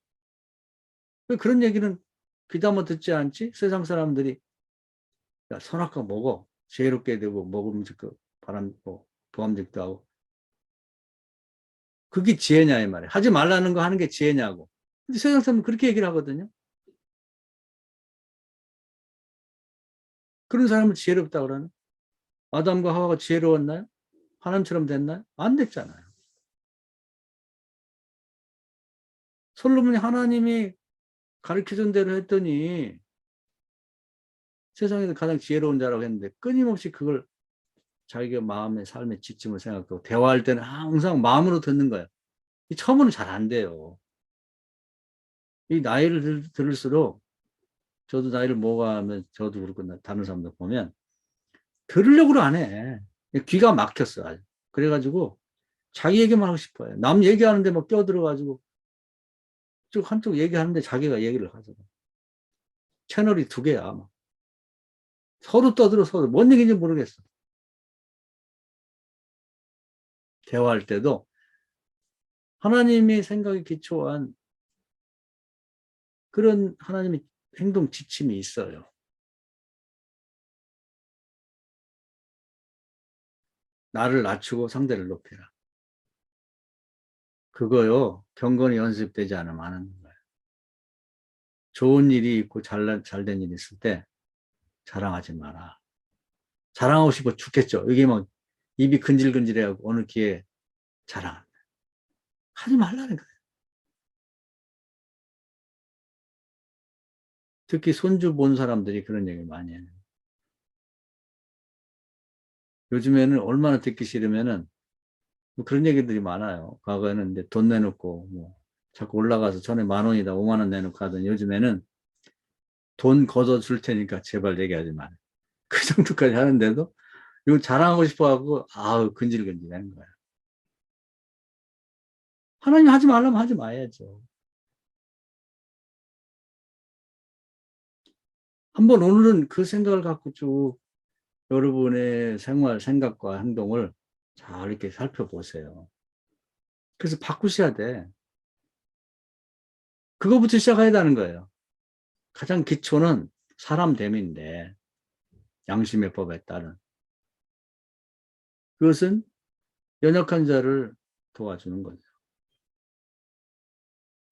그런 얘기는 귀담아 듣지 않지? 세상 사람들이 야, 선악과 먹어. 지혜롭게 되고 먹음직도 바람 뭐 보암직도 하고. 그게 지혜냐 이 말이야. 하지 말라는 거 하는 게 지혜냐고. 근데 세상 사람은 그렇게 얘기를 하거든요. 그런 사람을 지혜롭다고 그러나? 아담과 하와가 지혜로웠나요? 하나님처럼 됐나요? 안 됐잖아요. 솔로몬이 하나님이 가르쳐준 대로 했더니 세상에서 가장 지혜로운 자라고 했는데, 끊임없이 그걸 자기가 마음의 삶의 지침을 생각하고 대화할 때는 항상 마음으로 듣는 거예요. 이 처음으로 잘 안 돼요. 이 나이를 들을수록, 저도 나이를 먹어가면 저도 그렇고 다른 사람들 보면 들으려고 안 해. 귀가 막혔어 아주. 그래가지고 자기 얘기만 하고 싶어요. 남 얘기하는데 막 껴들어가지고 쭉 한쪽 얘기하는데 자기가 얘기를 하잖아. 채널이 두 개야. 막. 서로 떠들어 서로 뭔 얘기인지 모르겠어. 대화할 때도 하나님의 생각에 기초한 그런 하나님의 행동 지침이 있어요. 나를 낮추고 상대를 높여라. 그거요, 경건이 연습되지 않으면 안 하는 거예요. 좋은 일이 있고 잘된 일이 있을 때 자랑하지 마라. 자랑하고 싶어 죽겠죠. 이게 막 입이 근질근질해하고 어느 기회에 자랑한다. 하지 말라는 거예요. 특히 손주 본 사람들이 그런 얘기를 많이 해요. 요즘에는 얼마나 듣기 싫으면은 뭐 그런 얘기들이 많아요. 과거에는 이제 돈 내놓고 뭐 자꾸 올라가서 전에 10,000원이다 50,000원 내놓고 하던, 요즘에는 돈 걷어줄 테니까 제발 얘기하지 마라. 그 정도까지 하는데도 이거 자랑하고 싶어 하고 아우 근질근질 하는 거야. 하나님 하지 말라면 하지 마야죠. 한번 오늘은 그 생각을 갖고 쭉 여러분의 생활, 생각과 행동을 잘 이렇게 살펴보세요. 그래서 바꾸셔야 돼. 그거부터 시작해야 되는 거예요. 가장 기초는 사람됨인데, 양심의 법에 따른. 그것은 연약한 자를 도와주는 거죠.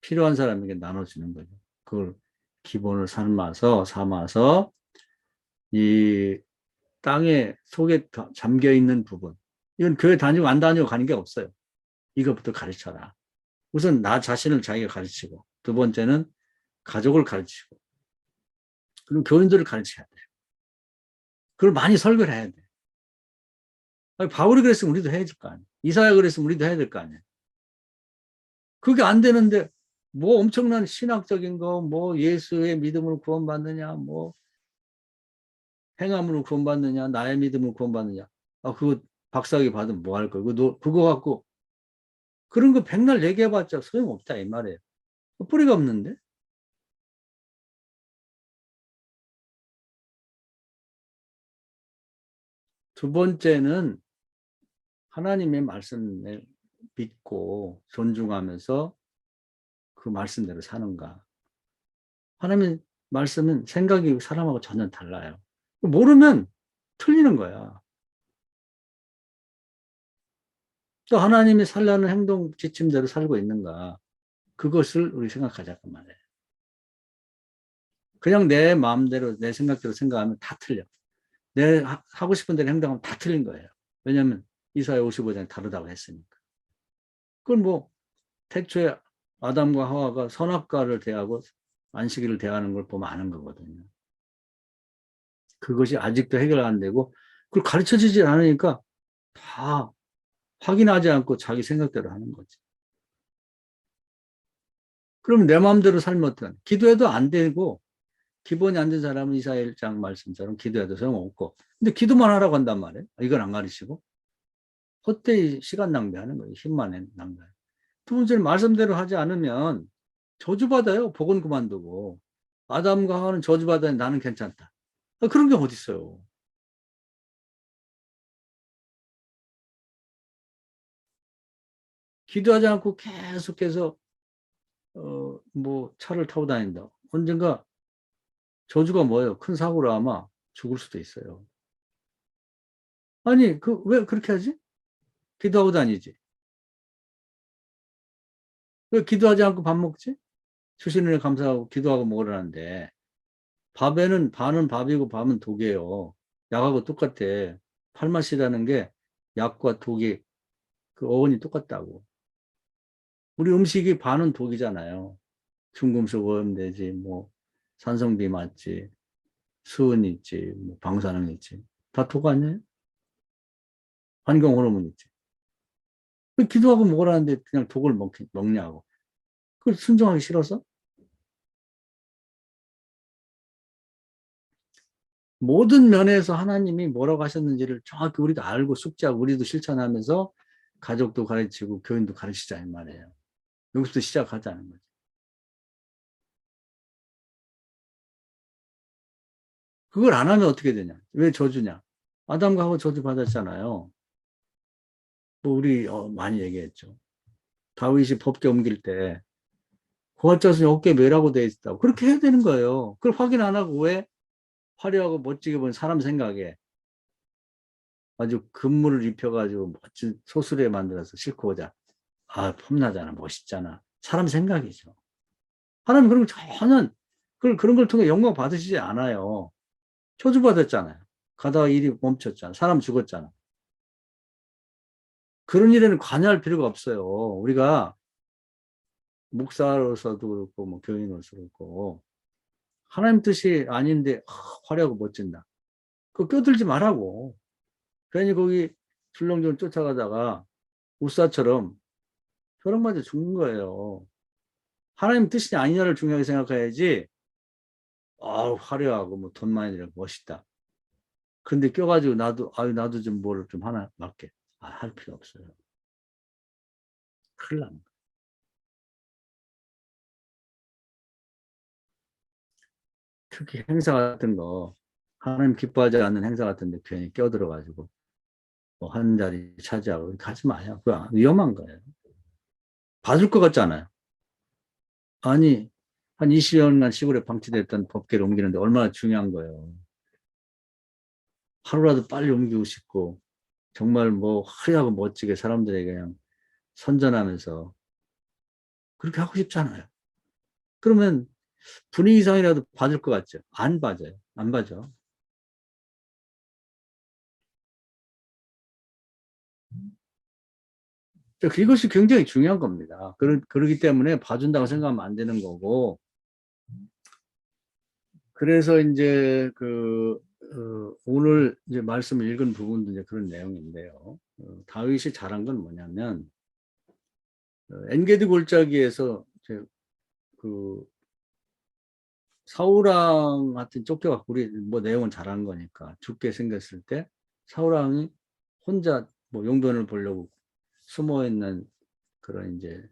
필요한 사람에게 나눠주는 거죠. 그걸 기본을 삼아서 이 땅에 속에 잠겨 있는 부분. 이건 교회 다니고 안 다니고 가는 게 없어요. 이것부터 가르쳐라. 우선 나 자신을 자기가 가르치고, 두 번째는 가족을 가르치고, 그리고 교인들을 가르쳐야 돼. 그걸 많이 설교를 해야 돼. 바울이 그랬으면 우리도 해야 될 거 아니야. 이사야 그랬으면 우리도 해야 될 거 아니야. 그게 안 되는데, 뭐 엄청난 신학적인 거, 뭐 예수의 믿음으로 구원받느냐, 뭐 행함으로 구원받느냐, 나의 믿음으로 구원받느냐. 그거 박사학위 받으면 뭐 할 거야? 그거 갖고, 그런 거 백날 얘기해봤자 소용없다, 이 말이에요. 뿌리가 없는데? 두 번째는 하나님의 말씀을 믿고 존중하면서 그 말씀대로 사는가. 하나님의 말씀은 생각이 사람하고 전혀 달라요. 모르면 틀리는 거야. 또 하나님이 살라는 행동 지침대로 살고 있는가. 그것을 우리 생각하자고 말해요. 그냥 내 마음대로 내 생각대로 생각하면 다 틀려. 내 하고 싶은 대로 행동하면 다 틀린 거예요. 왜냐하면 이사야 55장이 다르다고 했으니까. 그건 뭐 태초에 아담과 하와가 선악과를 대하고 안식일을 대하는 걸 보면 아는 거거든요. 그것이 아직도 해결 안 되고 그걸 가르쳐주지 않으니까 다 확인하지 않고 자기 생각대로 하는 거지. 그럼 내 마음대로 살면 어떡하냐. 기도해도 안 되고 기본이 안 된 사람은 이사야 1장 말씀처럼 기도해도 소용없고 근데 기도만 하라고 한단 말이에요. 이건 안 가르치고 헛되이 시간 낭비하는 거예요. 힘만 낭비하는. 두 번째는 말씀대로 하지 않으면 저주받아요. 복은 그만두고. 아담과 하와는 저주받아야 나는 괜찮다. 그런 게 어디 있어요. 기도하지 않고 계속해서 뭐 차를 타고 다닌다. 언젠가 저주가 뭐예요? 큰 사고로 아마 죽을 수도 있어요. 아니 왜 그렇게 하지? 기도하고 다니지. 왜 기도하지 않고 밥 먹지? 주시는 일 감사하고 기도하고 먹으라는데 밥에는 반은 밥이고 밥은 독이에요. 약하고 똑같아. 팔맛이라는 게 약과 독이 그 어원이 똑같다고. 우리 음식이 반은 독이잖아요. 중금속 오염되지, 뭐 산성비 맞지, 수은 있지, 뭐 방사능 있지. 다 독 아니에요? 환경 호르몬 있지. 기도하고 먹으라는데 그냥 독을 먹냐고. 그걸 순종하기 싫어서? 모든 면에서 하나님이 뭐라고 하셨는지를 정확히 우리도 알고 숙지하고 우리도 실천하면서 가족도 가르치고 교인도 가르치자 이 말이에요. 여기서 시작하자는 거죠. 그걸 안 하면 어떻게 되냐? 왜 저주냐? 아담과 하와 저주 받았잖아요. 뭐 우리 많이 얘기했죠. 다윗이 법궤 옮길 때 고아짜순이 어깨에 매라고 돼 있다고. 그렇게 해야 되는 거예요. 그걸 확인 안 하고 왜 화려하고 멋지게 본 사람 생각에 아주 금물을 입혀가지고 멋진 소스레 만들어서 싣고 오자. 폼나잖아. 멋있잖아. 사람 생각이죠. 하나님 그런 거 전혀 그런 걸 통해 영광 받으시지 않아요. 저주받았잖아요. 가다가 일이 멈췄잖아. 사람 죽었잖아. 그런 일에는 관여할 필요가 없어요. 우리가 목사로서도 그렇고 뭐 교인으로서도 그렇고 하나님 뜻이 아닌데 화려하고 멋진다. 그거 껴들지 말라고. 괜히 거기 줄렁줄 쫓아가다가 우사처럼 벼락 맞아 죽는 거예요. 하나님 뜻이 아니냐를 중요하게 생각해야지. 화려하고 뭐 돈 많이 들고 멋있다. 근데 껴가지고 나도 좀 뭐를 좀 하나 맡게. 할 필요 없어요. 큰일 납니다. 특히 행사 같은 거, 하나님 기뻐하지 않는 행사 같은 데 괜히 껴들어가지고, 뭐 한 자리 차지하고, 이렇게 하지 마요. 그거 위험한 거예요. 봐줄 것 같잖아요. 아니, 한 20년간 시골에 방치됐던 법계를 옮기는데 얼마나 중요한 거예요. 하루라도 빨리 옮기고 싶고, 정말 뭐 화려하고 멋지게 사람들에게 그냥 선전하면서 그렇게 하고 싶잖아요. 그러면 분위기상이라도 봐줄 것 같죠? 안 봐줘요. 안 봐줘. 이것이 굉장히 중요한 겁니다. 그러기 때문에 봐준다고 생각하면 안 되는 거고, 그래서 이제 오늘 이제 말씀을 읽은 부분도 이제 그런 내용인데요. 다윗이 잘한 건 뭐냐면, 엔게디 골짜기에서 이제 그 사울왕한테 쫓겨갖고 우리 뭐 내용은 잘한 거니까 죽게 생겼을 때 사울왕이 혼자 뭐 용변을 보려고 숨어 있는 그런 이제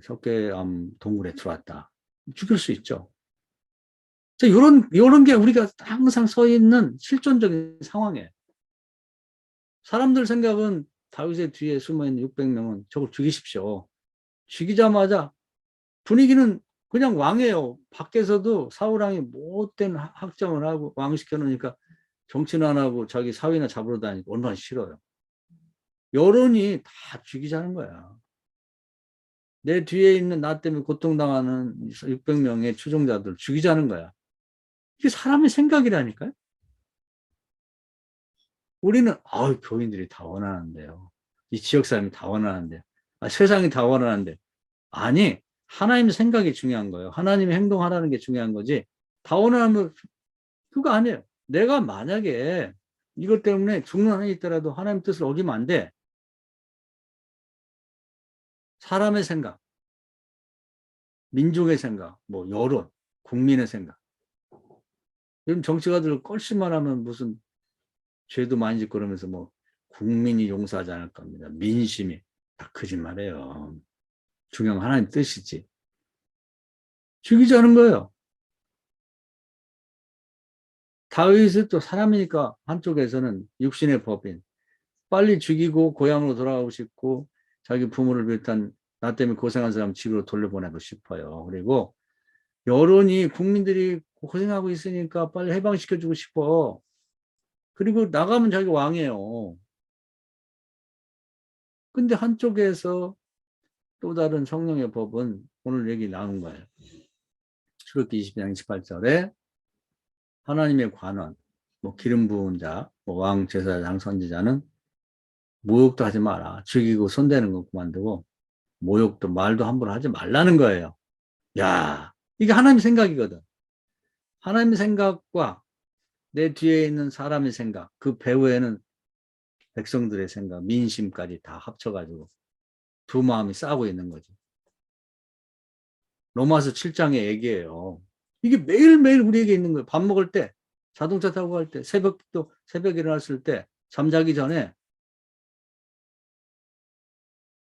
석계암 동굴에 들어왔다. 죽일 수 있죠. 이런 게 우리가 항상 서 있는 실존적인 상황이에요. 사람들 생각은 다윗의 뒤에 숨어 있는 600명은 저걸 죽이십시오. 죽이자마자 분위기는 그냥 왕이에요. 밖에서도 사울왕이 못된 학정을 하고 왕시켜 놓으니까 정치는 안 하고 자기 사위나 잡으러 다니고 얼마나 싫어요. 여론이 다 죽이자는 거야. 내 뒤에 있는 나 때문에 고통당하는 600명의 추종자들 죽이자는 거야. 이게 사람의 생각이라니까요. 우리는 교인들이 다 원하는데요. 이 지역 사람이 다 원하는데, 세상이 다 원하는데. 아니, 하나님의 생각이 중요한 거예요. 하나님의 행동하라는 게 중요한 거지. 다 원하면 그거 아니에요. 내가 만약에 이것 때문에 죽는 한이 있더라도 하나님 뜻을 어기면 안 돼. 사람의 생각, 민족의 생각, 뭐 여론, 국민의 생각. 요즘 정치가들 껄씨만 하면 무슨 죄도 많이 짓고 그러면서 뭐 국민이 용서하지 않을 겁니다. 민심이 다 거짓말이에요. 중요한 건 하나님 뜻이지. 죽이지 않은 거예요. 다윗은 또 사람이니까 한쪽에서는 육신의 법인. 빨리 죽이고 고향으로 돌아가고 싶고 자기 부모를 비롯한 나 때문에 고생한 사람 집으로 돌려보내고 싶어요. 그리고 여론이 국민들이 고생하고 있으니까 빨리 해방시켜주고 싶어. 그리고 나가면 자기 왕이에요. 근데 한쪽에서 또 다른 성령의 법은 오늘 얘기 나눈 거예요. 출애굽기 20장 28절에 하나님의 관원, 뭐 기름 부은 자, 뭐 왕, 제사장, 선지자는 모욕도 하지 마라. 죽이고 손대는 거 그만두고 모욕도 말도 함부로 하지 말라는 거예요. 야, 이게 하나님의 생각이거든. 하나님의 생각과 내 뒤에 있는 사람의 생각, 그 배후에는 백성들의 생각, 민심까지 다 합쳐가지고 두 마음이 싸우고 있는 거지. 로마서 7장의 얘기예요. 이게 매일매일 우리에게 있는 거예요. 밥 먹을 때, 자동차 타고 갈 때, 새벽에 일어났을 때, 잠자기 전에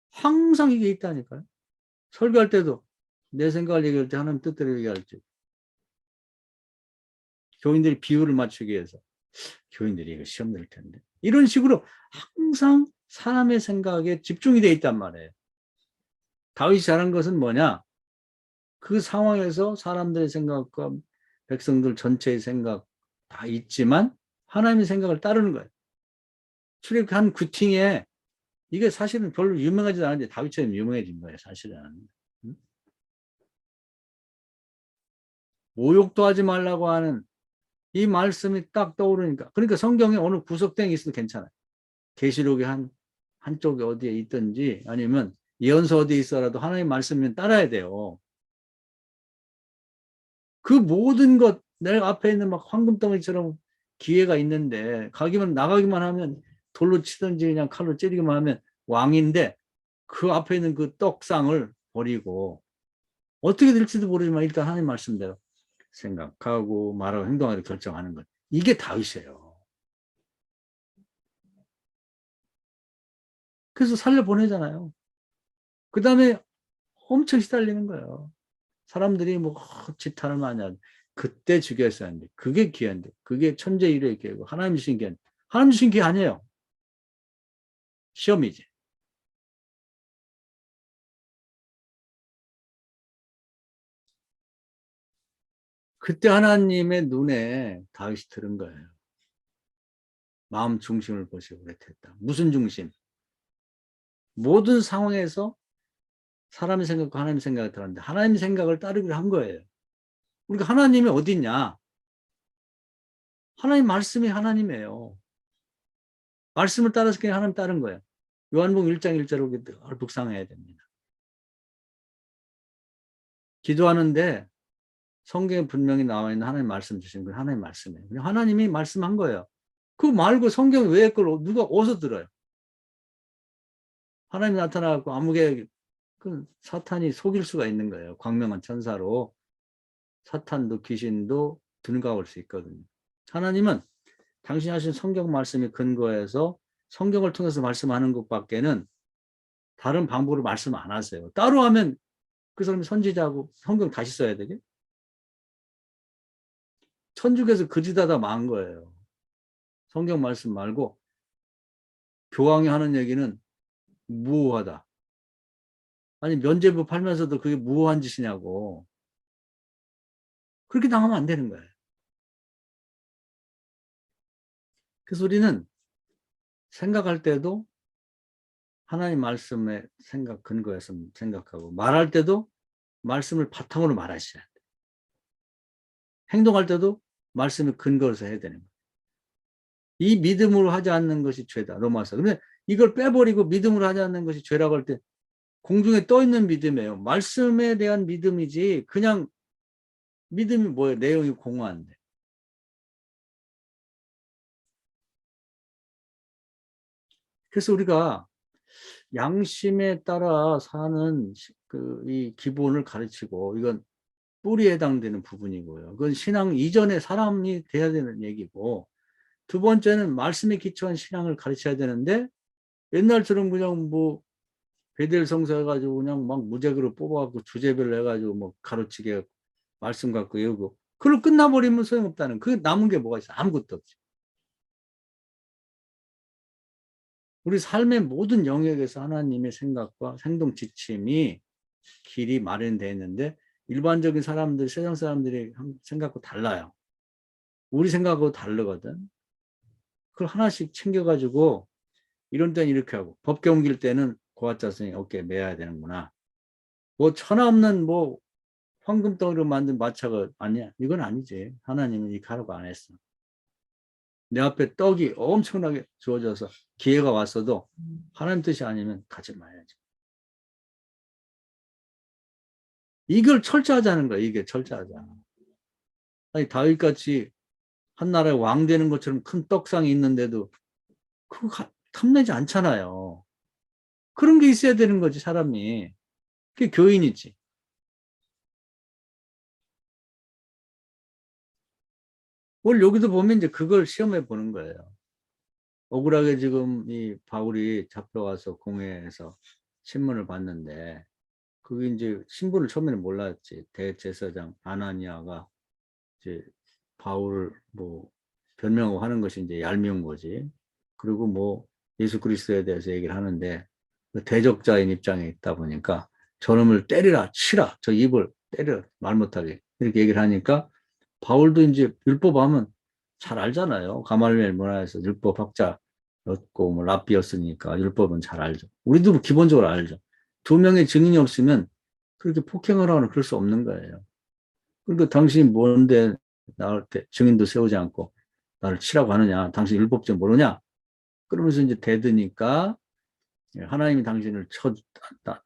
항상 이게 있다니까요. 설교할 때도 내 생각을 얘기할 때 하나님 뜻대로 얘기할지. 교인들이 비율을 맞추기 위해서. 교인들이 이거 시험 낼 텐데. 이런 식으로 항상 사람의 생각에 집중이 돼 있단 말이에요. 다윗이 잘한 것은 뭐냐? 그 상황에서 사람들의 생각과 백성들 전체의 생각 다 있지만 하나님의 생각을 따르는 거예요. 출애굽한 구팅에 이게 사실은 별로 유명하지도 않은데 다윗처럼 유명해진 거예요. 사실은. 모욕도 하지 말라고 하는 이 말씀이 딱 떠오르니까. 그러니까 성경에 어느 구석땡이 있어도 괜찮아요. 계시록의 한쪽에 어디에 있든지 아니면 예언서 어디에 있어라도 하나님 말씀이면 따라야 돼요. 그 모든 것, 내 앞에 있는 막 황금덩어리처럼 기회가 있는데 나가기만 하면 돌로 치든지 그냥 칼로 찌르기만 하면 왕인데 그 앞에 있는 그 떡상을 버리고 어떻게 될지도 모르지만 일단 하나님 말씀대로 생각하고 말하고 행동하고 결정하는 것. 이게 다윗이에요. 그래서 살려보내잖아요. 그 다음에 엄청 시달리는 거예요. 사람들이 뭐 지탄을 많이 하죠. 그때 죽였어야 하는데 그게 기회인데 그게 천재일의 기회고 하나님 주신 기회 하나님 주신 기회 아니에요. 시험이지. 그때 하나님의 눈에 다윗이 들은 거예요. 마음 중심을 보시고 그랬다. 무슨 중심? 모든 상황에서 사람의 생각과 하나님의 생각을 들었는데 하나님의 생각을 따르기로 한 거예요. 그러니까 하나님이 어디 있냐? 하나님 말씀이 하나님이에요. 말씀을 따라서 그냥 하나님 따른 거예요. 요한복음 1장 1절로 묵상해야 됩니다. 기도하는데 성경에 분명히 나와 있는 하나님 말씀 주신 건 하나님 말씀이에요. 그냥 하나님이 말씀한 거예요. 그거 말고 성경 외의 걸 누가 어디서 들어요? 하나님이 나타나고 아무개 그 사탄이 속일 수가 있는 거예요. 광명한 천사로 사탄도 귀신도 등가올 수 있거든요. 하나님은 당신이 하신 성경 말씀이 근거해서 성경을 통해서 말씀하는 것밖에는 다른 방법으로 말씀 안 하세요. 따로 하면 그 사람이 선지자고 성경 다시 써야 되게? 천주교에서 그지다다 망한 거예요. 성경 말씀 말고 교황이 하는 얘기는 무오하다. 아니 면죄부 팔면서도 그게 무오한 짓이냐고. 그렇게 당하면 안 되는 거예요. 그래서 우리는 생각할 때도 하나님 말씀에 생각 근거해서 생각하고 말할 때도 말씀을 바탕으로 말하셔야 돼요. 행동할 때도 말씀을 근거해서 해야 되는 거예요. 이 믿음으로 하지 않는 것이 죄다. 로마서. 근데 이걸 빼버리고 믿음으로 하지 않는 것이 죄라고 할 때 공중에 떠 있는 믿음이에요. 말씀에 대한 믿음이지 그냥 믿음이 뭐예요? 내용이 공허한데. 그래서 우리가 양심에 따라 사는 이 기본을 가르치고 이건 뿌리에 해당되는 부분이고요. 그건 신앙 이전에 사람이 돼야 되는 얘기고 두 번째는 말씀에 기초한 신앙을 가르쳐야 되는데 옛날처럼 그냥 뭐 베델 성서 해가지고 그냥 막 무작위로 뽑아갖고 주제별로 해가지고 뭐 가르치게 말씀 갖고 외우고 그걸 끝나버리면 소용없다는 그 남은 게 뭐가 있어? 아무것도 없지. 우리 삶의 모든 영역에서 하나님의 생각과 행동 지침이 길이 마련되어 있는데 일반적인 사람들, 세상 사람들이 생각과 달라요. 우리 생각하고 다르거든. 그걸 하나씩 챙겨가지고 이런 때는 이렇게 하고 법계 옮길 때는 고아자성이 어깨에 매야 되는구나. 뭐 천하 없는 뭐 황금덩이로 만든 마차가 아니야. 이건 아니지. 하나님은 이 가라고 안 했어. 내 앞에 떡이 엄청나게 주어져서 기회가 왔어도 하나님 뜻이 아니면 가지 말아야지. 이걸 철저하자는 거야. 이게 철저하자. 아니 다윗같이 한 나라의 왕 되는 것처럼 큰 떡상이 있는데도 그거 탐내지 않잖아요. 그런 게 있어야 되는 거지 사람이. 그게 교인이지. 오늘 여기도 보면 이제 그걸 시험해 보는 거예요. 억울하게 지금 이 바울이 잡혀와서 공회에서 신문을 봤는데 그게 이제 신분을 처음에는 몰랐지. 대제사장 아나니아가 이제 바울을 뭐 변명하고 하는 것이 이제 얄미운 거지. 그리고 뭐 예수 그리스도에 대해서 얘기를 하는데 그 대적자인 입장에 있다 보니까 저놈을 때리라, 치라, 저 입을 때려 말 못하게 이렇게 얘기를 하니까 바울도 이제 율법하면 잘 알잖아요. 가말리엘 문화에서 율법 학자였고 뭐 랍비였으니까 율법은 잘 알죠. 우리도 기본적으로 알죠. 두 명의 증인이 없으면 그렇게 폭행을 하거나 그럴 수 없는 거예요. 그러니까 당신이 뭔데 나올 때 증인도 세우지 않고 나를 치라고 하느냐? 당신 율법적 모르냐? 그러면서 이제 대드니까 하나님이 당신을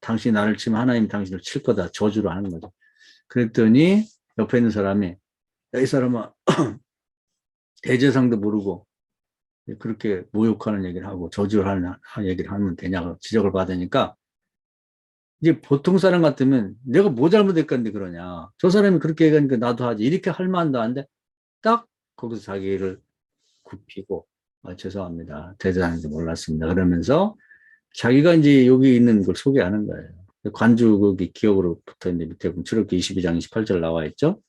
당신이 나를 치면 하나님이 당신을 칠 거다. 저주를 하는 거죠. 그랬더니 옆에 있는 사람이 야, 이 사람아 대제사장도 모르고 그렇게 모욕하는 얘기를 하고 저주를 하는 얘기를 하면 되냐고 지적을 받으니까 이제 보통 사람 같으면 내가 뭐 잘못했건데 그러냐. 저 사람이 그렇게 얘기하니까 나도 하지. 이렇게 할 만도 한데 딱 거기서 자기를 굽히고 죄송합니다. 대제사장인지 몰랐습니다. 그러면서 자기가 이제 여기 있는 걸 소개하는 거예요. 관주국이 기업으로 붙어 있는데 밑에 보면 출애굽기 22장 28절 나와 있죠.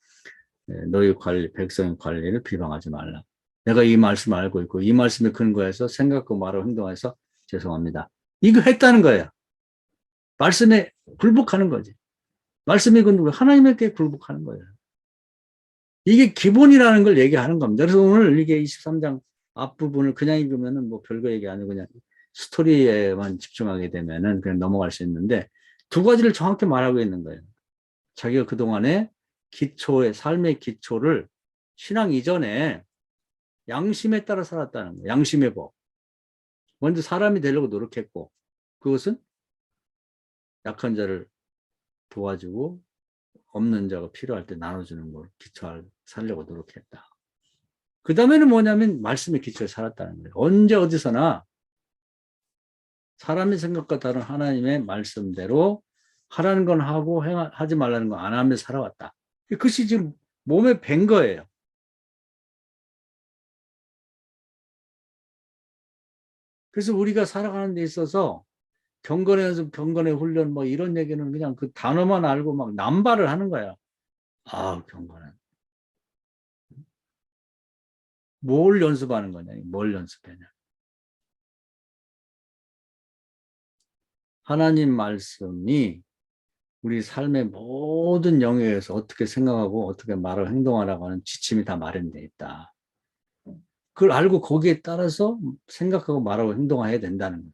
너희 관리, 백성의 관리를 비방하지 말라. 내가 이 말씀을 알고 있고 이 말씀에 근거해서 생각하고 말하고 행동해서 죄송합니다. 이거 했다는 거예요. 말씀에 굴복하는 거지. 말씀에 근거 하나님께 굴복하는 거예요. 이게 기본이라는 걸 얘기하는 겁니다. 그래서 오늘 이게 23장 앞부분을 그냥 읽으면은 뭐 별거 얘기 아니고 그냥 스토리에만 집중하게 되면은 그냥 넘어갈 수 있는데 두 가지를 정확히 말하고 있는 거예요. 자기가 그동안에 기초의, 삶의 기초를 신앙 이전에 양심에 따라 살았다는 거예요. 양심의 법. 먼저 사람이 되려고 노력했고, 그것은 약한 자를 도와주고, 없는 자가 필요할 때 나눠주는 걸 기초할, 살려고 노력했다. 그 다음에는 뭐냐면, 말씀의 기초에 살았다는 거예요. 언제 어디서나 사람의 생각과 다른 하나님의 말씀대로 하라는 건 하고, 하지 말라는 건 안 하며 살아왔다. 그것이 지금 몸에 밴 거예요. 그래서 우리가 살아가는 데 있어서 경건의 연습, 경건의 훈련 뭐 이런 얘기는 그냥 그 단어만 알고 막 남발을 하는 거야. 아, 경건은. 뭘 연습하는 거냐? 뭘 연습하냐? 하나님 말씀이 우리 삶의 모든 영역에서 어떻게 생각하고 어떻게 말을 행동하라고 하는 지침이 다 마련되어 있다. 그걸 알고 거기에 따라서 생각하고 말하고 행동해야 된다는 거예요.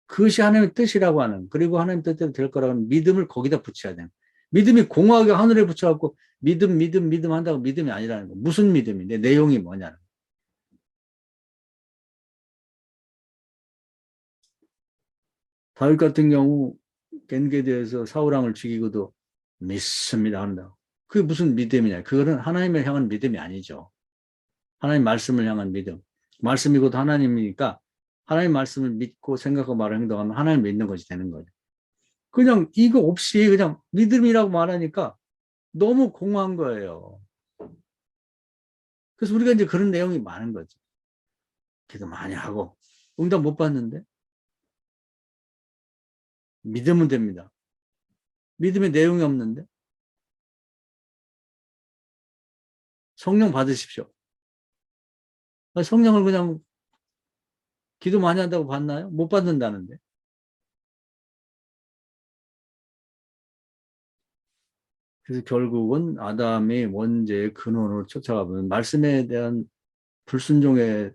그것이 하나님의 뜻이라고 하는, 그리고 하나님 뜻대로 될 거라고 하는 믿음을 거기다 붙여야 돼요. 믿음이 공허하게 하늘에 붙여갖고 믿음 한다고 믿음이 아니라는 거. 무슨 믿음인데 내용이 뭐냐는. 다윗 같은 경우 겐게드에서 사울왕을 죽이고도 믿습니다 한다. 그게 무슨 믿음이냐? 그거는 하나님을 향한 믿음이 아니죠. 하나님 말씀을 향한 믿음. 말씀이고도 하나님이니까 하나님 말씀을 믿고 생각하고 말을 행동하면 하나님 믿는 것이 되는 거죠. 그냥 이거 없이 그냥 믿음이라고 말하니까 너무 공허한 거예요. 그래서 우리가 이제 그런 내용이 많은 거죠. 기도 많이 하고 응답 못 받는데 믿으면 됩니다. 믿음의 내용이 없는데 성령 받으십시오. 성령을 그냥 기도 많이 한다고 받나요? 못 받는다는데. 그래서 결국은 아담이 원죄의 근원으로 쫓아가면 말씀에 대한 불순종에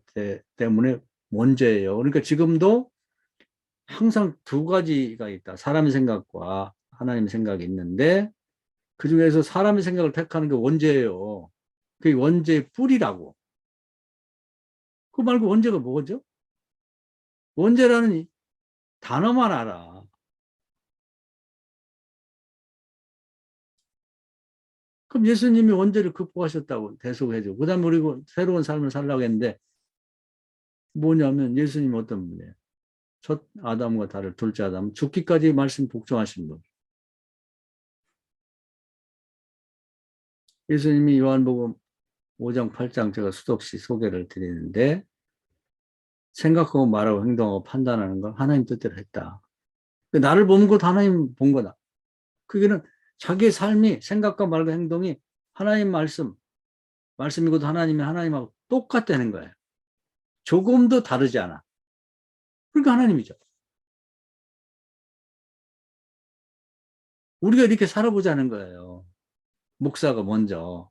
때문에 원죄예요. 그러니까 지금도 항상 두 가지가 있다. 사람의 생각과 하나님의 생각이 있는데 그 중에서 사람의 생각을 택하는 게 원죄예요. 그게 원죄의 뿌리라고. 그 말고 원죄가 뭐죠? 원죄라는 단어만 알아. 그럼 예수님이 원죄를 극복하셨다고 대속해줘. 그 다음에 우리 새로운 삶을 살라고 했는데 뭐냐면 예수님이 어떤 분이에요? 첫 아담과 다를 둘째 아담, 죽기까지 말씀 복종하신 분. 예수님이 요한복음 5장, 8장 제가 수없이 소개를 드리는데 생각하고 말하고 행동하고 판단하는 건 하나님 뜻대로 했다. 나를 보는 것 하나님 본 거다. 그게는 자기의 삶이 생각과 말과 행동이 하나님 말씀이고도 하나님이 하나님하고 똑같다는 거예요. 조금도 다르지 않아. 그러니까 하나님이죠. 우리가 이렇게 살아보자는 거예요. 목사가 먼저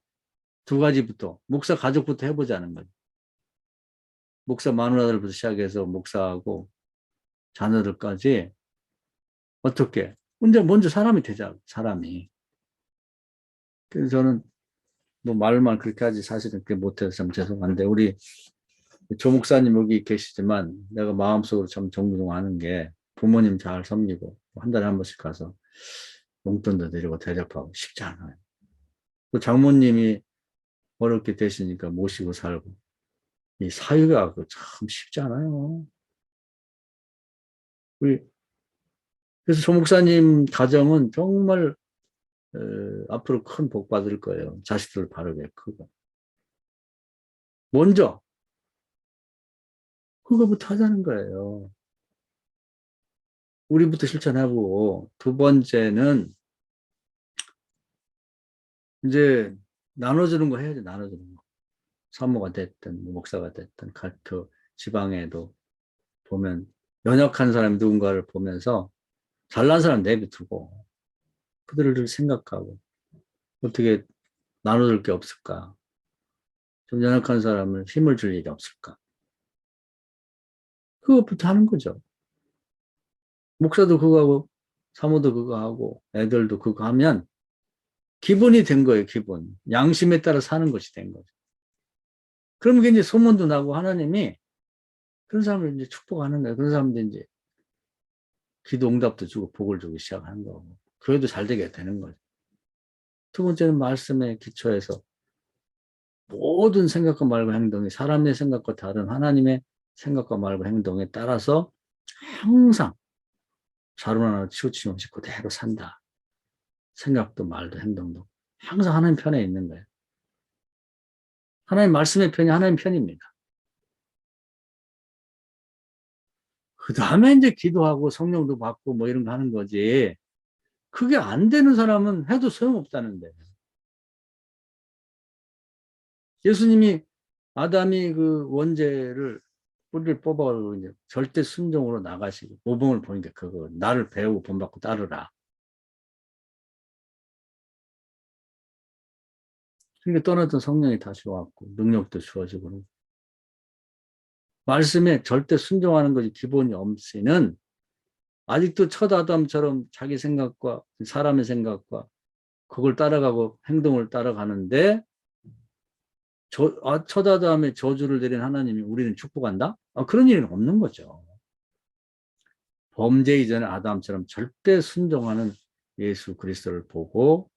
두 가지부터 목사 가족부터 해보자는 거예요. 목사 마누라들부터 시작해서 목사하고 자녀들까지 어떻게 먼저 사람이 되자. 사람이. 그래서 저는 뭐 말만 그렇게 하지 사실은 그렇게 못해서 참 죄송한데 우리 조 목사님 여기 계시지만 내가 마음속으로 참 존경하는 게 부모님 잘 섬기고 한 달에 한 번씩 가서 용돈도 드리고 대접하고 쉽지 않아요. 또 장모님이 어렵게 되시니까 모시고 살고 이 사유가 참 쉽지 않아요. 그래서 조 목사님 가정은 정말 앞으로 큰 복 받을 거예요. 자식들 바르게 크고. 먼저 그거부터 하자는 거예요. 우리부터 실천하고 두 번째는 이제 나눠주는 거 해야지, 나눠주는 거. 사모가 됐든, 뭐 목사가 됐든, 그 지방에도 보면, 연약한 사람이 누군가를 보면서 잘난 사람 내비두고, 그들을 생각하고, 어떻게 나눠줄 게 없을까? 좀 연약한 사람을 힘을 줄 일이 없을까? 그것부터 하는 거죠. 목사도 그거 하고, 사모도 그거 하고, 애들도 그거 하면, 기본이 된 거예요, 기본. 양심에 따라 사는 것이 된 거죠. 그러면 이제 소문도 나고 하나님이 그런 사람을 이제 축복하는 거예요. 그런 사람들 이제 기도 응답도 주고 복을 주기 시작하는 거고. 교회도 잘 되게 되는 거죠. 두 번째는 말씀에 기초해서 모든 생각과 말과 행동이 사람의 생각과 다른 하나님의 생각과 말과 행동에 따라서 항상 자로 하나 치우침 없이 그대로 산다. 생각도 말도 행동도 항상 하나님 편에 있는 거예요. 하나님 말씀의 편이 하나님 편입니다. 그 다음에 이제 기도하고 성령도 받고 뭐 이런 거 하는 거지. 그게 안 되는 사람은 해도 소용없다는데. 예수님이 아담이 그 원죄를 뿌리를 뽑아가지고 이제 절대 순종으로 나가시고 모범을 보니까 그거 나를 배우고 본받고 따르라. 그러니까 떠났던 성령이 다시 왔고 능력도 주어지고 말씀에 절대 순종하는 것이 기본이 없이는 아직도 첫 아담처럼 자기 생각과 사람의 생각과 그걸 따라가고 행동을 따라가는데 첫 아담의 저주를 내린 하나님이 우리는 축복한다? 그런 일은 없는 거죠. 범죄 이전에 아담처럼 절대 순종하는 예수 그리스도를 보고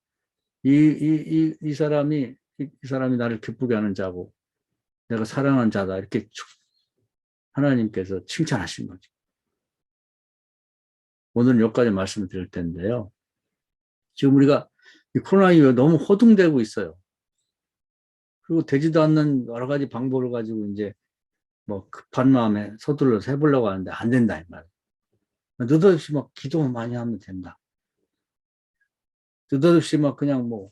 이 사람이 이 사람이 나를 기쁘게 하는 자고 내가 사랑하는 자다 이렇게 하나님께서 칭찬하신 거죠. 오늘 여기까지 말씀을 드릴 텐데요. 지금 우리가 이 코로나 이후에 너무 호둥되고 있어요. 그리고 되지도 않는 여러 가지 방법을 가지고 이제 뭐 급한 마음에 서둘러서 해보려고 하는데 안 된다 이 말이에요. 느닷없이 막 기도만 많이 하면 된다. 느닷없이 막 그냥 뭐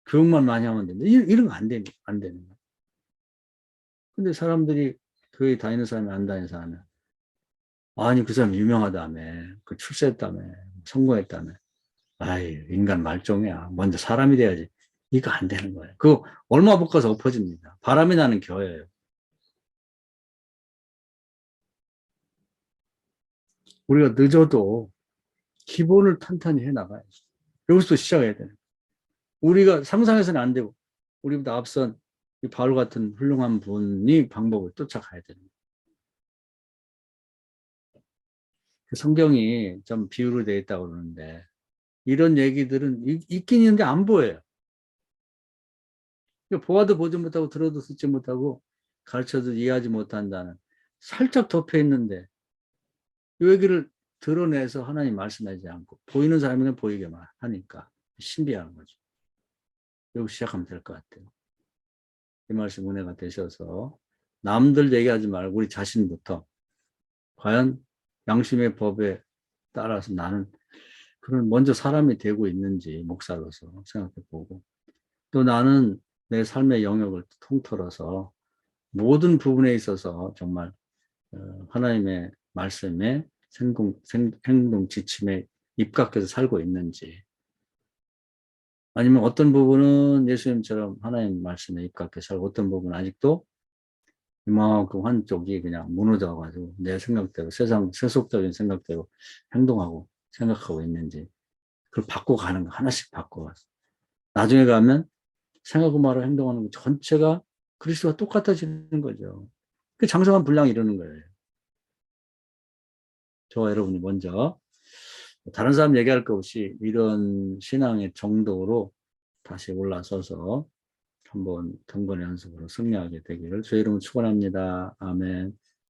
교육만 많이 하면 된다. 이런 거 안 되는 거야. 근데 사람들이 교회 다니는 사람이 안 다니는 사람이 아니 그 사람 유명하다며 그 출세했다며 성공했다며 아이 인간 말종이야. 먼저 사람이 돼야지. 이거 안 되는 거예요. 그거 얼마 못 가서 엎어집니다. 바람이 나는 교회예요. 우리가 늦어도 기본을 탄탄히 해나가야지. 여기서 시작해야 되는 거예요. 우리가 상상해서는 안 되고 우리보다 앞선 이 바울 같은 훌륭한 분이 방법을 쫓아가야 되는 거예요. 그 성경이 좀 비유로 되어 있다고 그러는데 이런 얘기들은 있긴 있는데 안 보여요. 보아도 보지 못하고 들어도 듣지 못하고 가르쳐도 이해하지 못한다는 살짝 덮여 있는데 이 얘기를 드러내서 하나님 말씀하지 않고 보이는 사람에게 보이게만 하니까 신비한 거죠. 여기 시작하면 될 것 같아요. 이 말씀 은혜가 되셔서 남들 얘기하지 말고 우리 자신부터 과연 양심의 법에 따라서 나는 그런 먼저 사람이 되고 있는지 목사로서 생각해 보고 또 나는 내 삶의 영역을 통틀어서 모든 부분에 있어서 정말 하나님의 말씀에 행동 지침에 입각해서 살고 있는지 아니면 어떤 부분은 예수님처럼 하나님 말씀에 입각해서 살고 어떤 부분은 아직도 이만큼 한쪽이 그냥 무너져가지고 내 생각대로 세속적인 생각대로 행동하고 생각하고 있는지 그걸 바꿔가는 거 하나씩 바꿔가서 나중에 가면 생각하고 말하고 행동하는 것 전체가 그리스도와 똑같아지는 거죠. 그 장성한 분량이 이러는 거예요. 저와 여러분이 먼저 다른 사람 얘기할 것 없이 이런 신앙의 정도로 다시 올라서서 한번 경건의 연습으로 승리하게 되기를 주의 이름으로 축원합니다. 아멘.